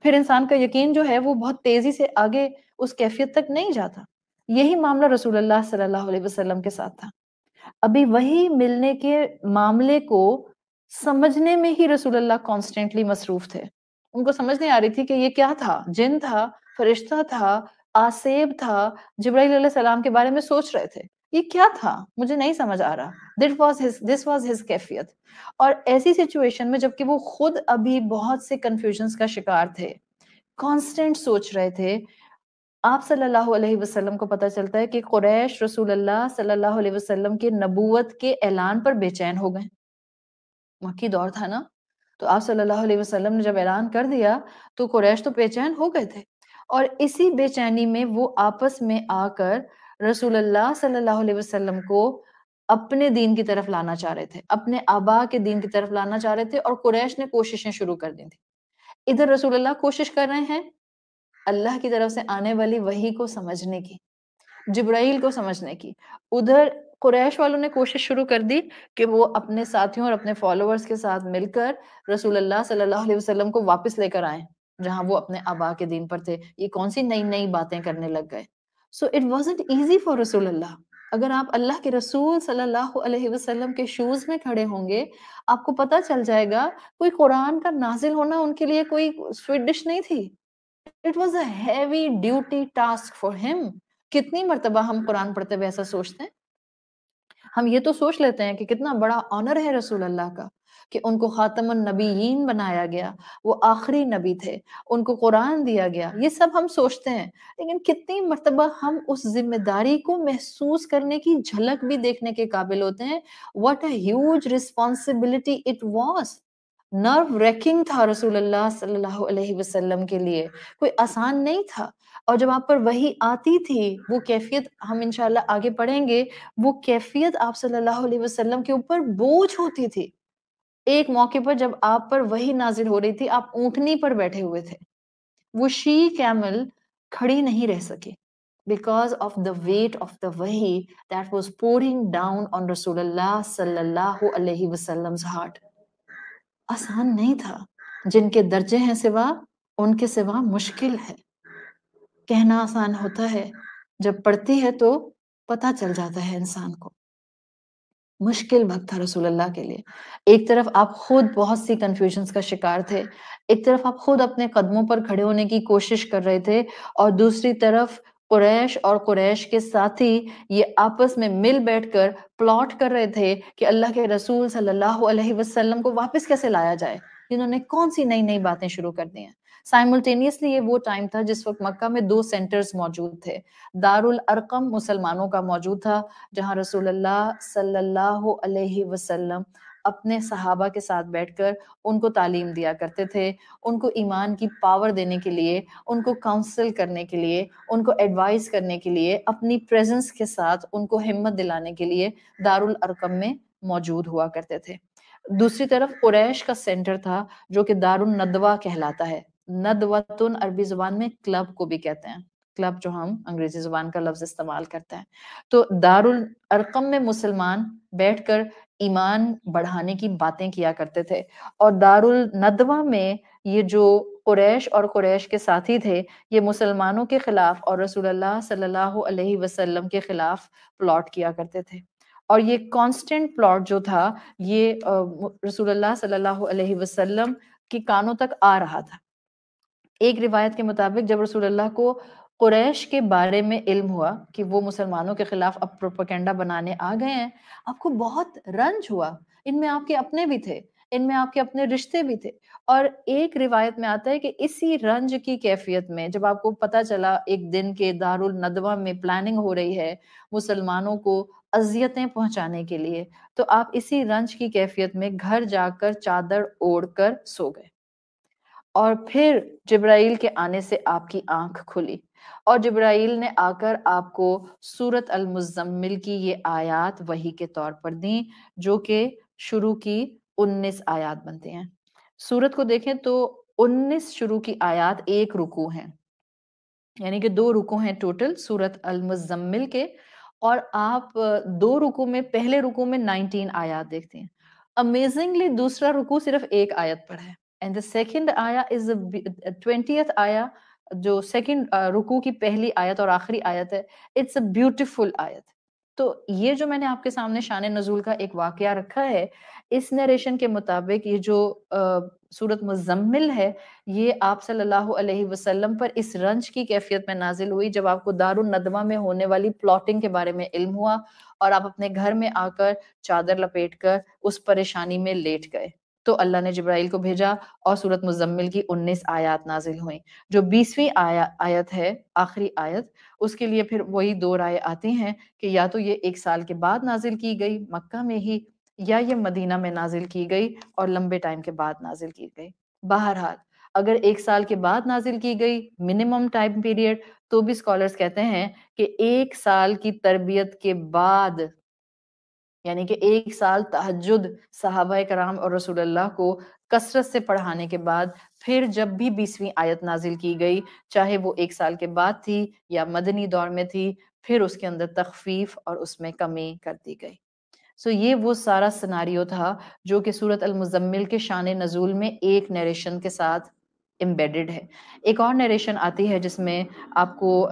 پھر انسان کا یقین جو ہے وہ بہت تیزی سے آگے اس کیفیت تک نہیں جاتا۔ یہی معاملہ رسول اللہ صلی اللہ علیہ وسلم کے ساتھ تھا۔ ابھی وہی ملنے کے معاملے کو سمجھنے میں ہی رسول اللہ کانسٹینٹلی مصروف تھے۔ ان کو سمجھ نہیں آ رہی تھی کہ یہ کیا تھا، جن تھا، فرشتہ تھا، آسیب تھا، جبرائیل علیہ السلام کے بارے میں سوچ رہے تھے، یہ کیا تھا، مجھے نہیں سمجھ آ رہا۔ This was his کیفیت۔ اور ایسی سچویشن میں جبکہ وہ خود ابھی بہت سے کنفیوژنز کا شکار تھے، کانسٹینٹ سوچ رہے تھے، آپ صلی اللہ علیہ وسلم کو پتہ چلتا ہے کہ قریش رسول اللہ صلی اللہ علیہ وسلم کے نبوت کے اعلان پر بے چین ہو گئے۔ مکی دور تھا نا، تو آپ صلی اللہ علیہ وسلم نے جب اعلان کر دیا تو قریش تو بے چین ہو گئے تھے، اور اسی بے چینی میں وہ آپس میں آ کر رسول اللہ صلی اللہ علیہ وسلم کو اپنے دین کی طرف لانا چاہ رہے تھے، اپنے آبا کے دین کی طرف لانا چاہ رہے تھے، اور قریش نے کوششیں شروع کر دی تھی۔ ادھر رسول اللہ کوشش کر رہے ہیں اللہ کی طرف سے آنے والی وحی کو سمجھنے کی، جبرائیل کو سمجھنے کی، ادھر قریش والوں نے کوشش شروع کر دی کہ وہ اپنے ساتھیوں اور اپنے فالوورز کے ساتھ مل کر رسول اللہ صلی اللہ علیہ وسلم کو واپس لے کر آئیں جہاں وہ اپنے آبا کے دین پر تھے۔ یہ کون سی نئی نئی باتیں کرنے لگ گئے۔ So it wasn't easy for رسول اللہ۔ اگر آپ اللہ کے رسول صلی اللہ علیہ وسلم کے شوز میں کھڑے ہوں گے، آپ کو پتہ چل جائے گا کوئی قرآن کا نازل ہونا ان کے لیے کوئی سویٹ ڈش نہیں تھی۔ It was a heavy duty task for him۔ کتنی مرتبہ ہم قرآن پڑھتے ہوئے ایسا سوچتے ہیں؟ ہم یہ تو سوچ لیتے ہیں کہ کتنا بڑا آنر ہے رسول اللہ کا کہ ان کو خاتم النبیین بنایا گیا، وہ آخری نبی تھے، ان کو قرآن دیا گیا، یہ سب ہم سوچتے ہیں، لیکن کتنی مرتبہ ہم اس ذمہ داری کو محسوس کرنے کی جھلک بھی دیکھنے کے قابل ہوتے ہیں۔ What a huge responsibility it was۔ نرو ریکنگ تھا رسول اللہ صلی اللہ علیہ وسلم کے لیے، کوئی آسان نہیں تھا. اور جب آپ پر وحی آتی تھی وہ کیفیت ہم انشاءاللہ آگے پڑھیں گے، وہ کیفیت آپ صلی اللہ علیہ وسلم کے اوپر بوجھ ہوتی تھی. ایک موقع پر جب آپ پر وحی نازل ہو رہی تھی، آپ اونٹنی پر بیٹھے ہوئے تھے، وہ شی کیمل کھڑی نہیں رہ سکی because of the weight of the wahi that was pouring down on Rasulullah sallallahu alaihi wasallam's heart. آسان نہیں تھا. جن کے درجے ہیں سوا، ان کے سوا مشکل ہے. کہنا آسان ہوتا ہے، جب پڑھتی ہے تو پتہ چل جاتا ہے انسان کو. مشکل وقت تھا رسول اللہ کے لیے. ایک طرف آپ خود بہت سی کنفیوژنز کا شکار تھے، ایک طرف آپ خود اپنے قدموں پر کھڑے ہونے کی کوشش کر رہے تھے، اور دوسری طرف قریش اور قریش کے ساتھی یہ آپس میں مل بیٹھ کر پلاٹ کر رہے تھے کہ اللہ کے رسول صلی اللہ علیہ وسلم کو واپس کیسے لایا جائے. انہوں نے کون سی نئی نئی باتیں شروع کر دی ہیں. سائملٹینیسلی یہ وہ ٹائم تھا جس وقت مکہ میں 2 سینٹرز موجود تھے. دارالارقم مسلمانوں کا موجود تھا، جہاں رسول اللہ صلی اللہ علیہ وسلم اپنے صحابہ کے ساتھ بیٹھ کر ان کو تعلیم دیا کرتے تھے، ان کو ایمان کی پاور دینے کے لیے، ان کو کاؤنسل کرنے کے لیے، ان کو ایڈوائز کرنے کے لیے، اپنی پریزنس کے ساتھ ان کو ہمت دلانے کے لیے دارالارقم میں موجود ہوا کرتے تھے. دوسری طرف قریش کا سینٹر تھا جو کہ دارالندوہ کہلاتا ہے. ندوتن عربی زبان میں کلب کو بھی کہتے ہیں، کلب جو ہم انگریزی زبان کا لفظ استعمال کرتے ہیں. تو دارالارقم میں مسلمان بیٹھ کر ایمان بڑھانے کی باتیں کیا کرتے تھے، اور دارالندوہ میں یہ جو قریش اور قریش کے ساتھی تھے یہ مسلمانوں کے خلاف اور رسول اللہ صلی اللہ علیہ وسلم کے خلاف پلاٹ کیا کرتے تھے. اور یہ کانسٹنٹ پلاٹ جو تھا یہ رسول اللہ صلی اللہ علیہ وسلم کے کانوں تک آ رہا تھا. ایک روایت کے مطابق جب رسول اللہ کو قریش کے بارے میں علم ہوا کہ وہ مسلمانوں کے خلاف اب پروپیگنڈا بنانے آ گئے ہیں، آپ کو بہت رنج ہوا. ان میں آپ کے اپنے بھی تھے، ان میں آپ کے اپنے رشتے بھی تھے. اور ایک روایت میں آتا ہے کہ اسی رنج کی کیفیت میں جب آپ کو پتہ چلا ایک دن کے دارالندوہ میں پلاننگ ہو رہی ہے مسلمانوں کو اذیتیں پہنچانے کے لیے، تو آپ اسی رنج کی کیفیت میں گھر جا کر چادر اوڑھ کر سو گئے. اور پھر جبرائیل کے آنے سے آپ کی آنکھ کھلی، اور جبرائیل نے آ کر آپ کو سورت المزمل کی یہ آیات وحی کے طور پر دیں، جو کہ شروع کی 19 آیات بنتے ہیں. سورت کو دیکھیں تو 19 شروع کی آیات ایک رکوع ہیں، یعنی کہ 2 رکوع ہیں ٹوٹل سورت المزمل کے، اور آپ 2 رکوع میں پہلے رکوع میں 19 آیات دیکھتے ہیں. امیزنگلی دوسرا رکوع صرف ایک آیت پر ہے. And the second آیا is the 20th آیا جو سیکنڈ رکوع کی پہلی آیت اور آخری آیت ہے. It's a beautiful آیت. تو یہ جو میں نے آپ کے سامنے شان نزول کا ایک واقعہ رکھا ہے، اس نیریشن کے مطابق یہ جو سورت مزمل ہے یہ آپ صلی اللہ علیہ وسلم پر اس رنج کی کیفیت میں نازل ہوئی جب آپ کو دارالندوہ میں ہونے والی پلاٹنگ کے بارے میں علم ہوا، اور آپ اپنے گھر میں آ کر چادر لپیٹ کر اس پریشانی میں لیٹ گئے. تو اللہ نے جبرائیل کو بھیجا اور سورت مزمل کی 19 آیات نازل ہوئیں. جو 20ویں آیت ہے آخری آیت، اس کے لیے پھر وہی 2 رائے آتی ہیں کہ یا تو یہ 1 سال کے بعد نازل کی گئی مکہ میں ہی، یا یہ مدینہ میں نازل کی گئی اور لمبے ٹائم کے بعد نازل کی گئی. بہرحال اگر 1 سال کے بعد نازل کی گئی منیمم ٹائم پیریڈ، تو بھی اسکالرز کہتے ہیں کہ 1 سال کی تربیت کے بعد، یعنی کہ 1 سال تہجد صحابہ کرام اور رسول اللہ کو کثرت سے پڑھانے کے بعد پھر جب بھی 20ویں آیت نازل کی گئی، چاہے وہ 1 سال کے بعد تھی یا مدنی دور میں تھی، پھر اس کے اندر تخفیف اور اس میں کمی کر دی گئی. یہ وہ سارا سناریو تھا جو کہ سورت المزمل کے شان نزول میں ایک نیریشن کے ساتھ امبیڈڈ ہے. ایک اور نیریشن آتی ہے جس میں آپ کو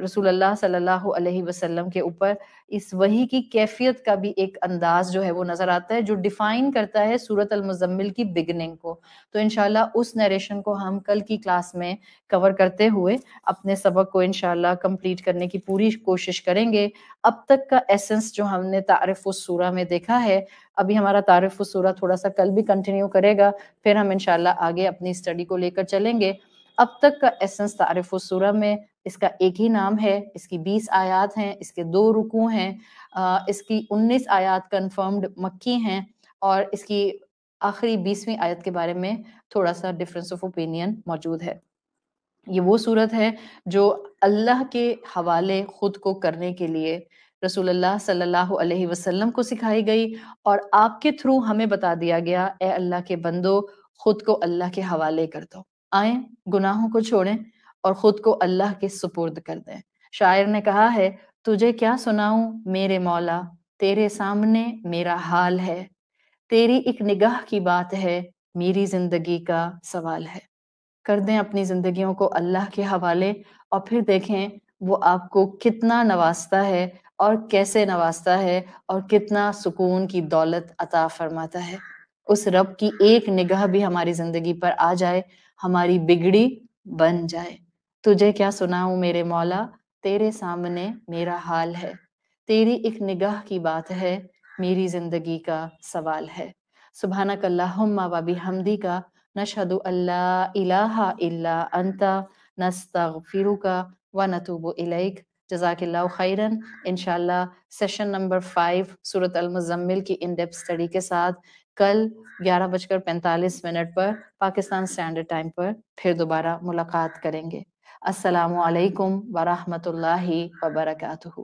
رسول اللہ صلی اللہ علیہ وسلم کے اوپر اس وحی کی کیفیت کا بھی ایک انداز جو ہے وہ نظر آتا ہے، جو ڈیفائن کرتا ہے سورت المزمل کی بگننگ کو. تو انشاءاللہ اس نیریشن کو ہم کل کی کلاس میں کور کرتے ہوئے اپنے سبق کو انشاءاللہ کمپلیٹ کرنے کی پوری کوشش کریں گے. اب تک کا ایسنس جو ہم نے تعارف السورہ میں دیکھا ہے، ابھی ہمارا تعارف السورہ تھوڑا سا کل بھی کنٹینیو کرے گا، پھر ہم انشاءاللہ آگے اپنی اسٹڈی کو لے کر چلیں گے. اب تک کا ایسنس تعارف السورہ میں اس کا ایک ہی نام ہے، اس کی 20 آیات ہیں، اس کے 2 رکوع ہیں، اس کی 19 آیات کنفرمڈ مکی ہیں، اور اس کی آخری 20ویں آیت کے بارے میں تھوڑا سا ڈفرینس آف اوپینین موجود ہے۔ یہ وہ صورت ہے جو اللہ کے حوالے خود کو کرنے کے لیے رسول اللہ صلی اللہ علیہ وسلم کو سکھائی گئی، اور آپ کے تھرو ہمیں بتا دیا گیا اے اللہ کے بندو خود کو اللہ کے حوالے کر دو، آئیں گناہوں کو چھوڑیں اور خود کو اللہ کے سپرد کر دیں۔ شاعر نے کہا ہے تجھے کیا سناؤں میرے مولا تیرے سامنے میرا حال ہے، تیری ایک نگاہ کی بات ہے میری زندگی کا سوال ہے۔ کر دیں اپنی زندگیوں کو اللہ کے حوالے اور پھر دیکھیں وہ آپ کو کتنا نوازتا ہے اور کیسے نوازتا ہے اور کتنا سکون کی دولت عطا فرماتا ہے۔ اس رب کی ایک نگاہ بھی ہماری زندگی پر آ جائے، ہماری بگڑی بن جائے۔ تجھے کیا سناؤں میرے مولا تیرے سامنے میرا حال ہے، تیری ایک نگاہ کی بات ہے میری زندگی کا سوال ہے۔ سبحانک اللہم و بحمدک نشہد ان لا الہ الا انت نستغفرک ونتوب الیک۔ جزاک اللہ خیراً۔ انشاءاللہ سیشن نمبر 5 سورۃ المزمل کی ان ڈیپتھ اسٹڈی کے ساتھ کل 11:45 پر پاکستان اسٹینڈرڈ ٹائم پر پھر دوبارہ ملاقات کریں گے۔ السلام علیکم ورحمۃ اللہ وبرکاتہ۔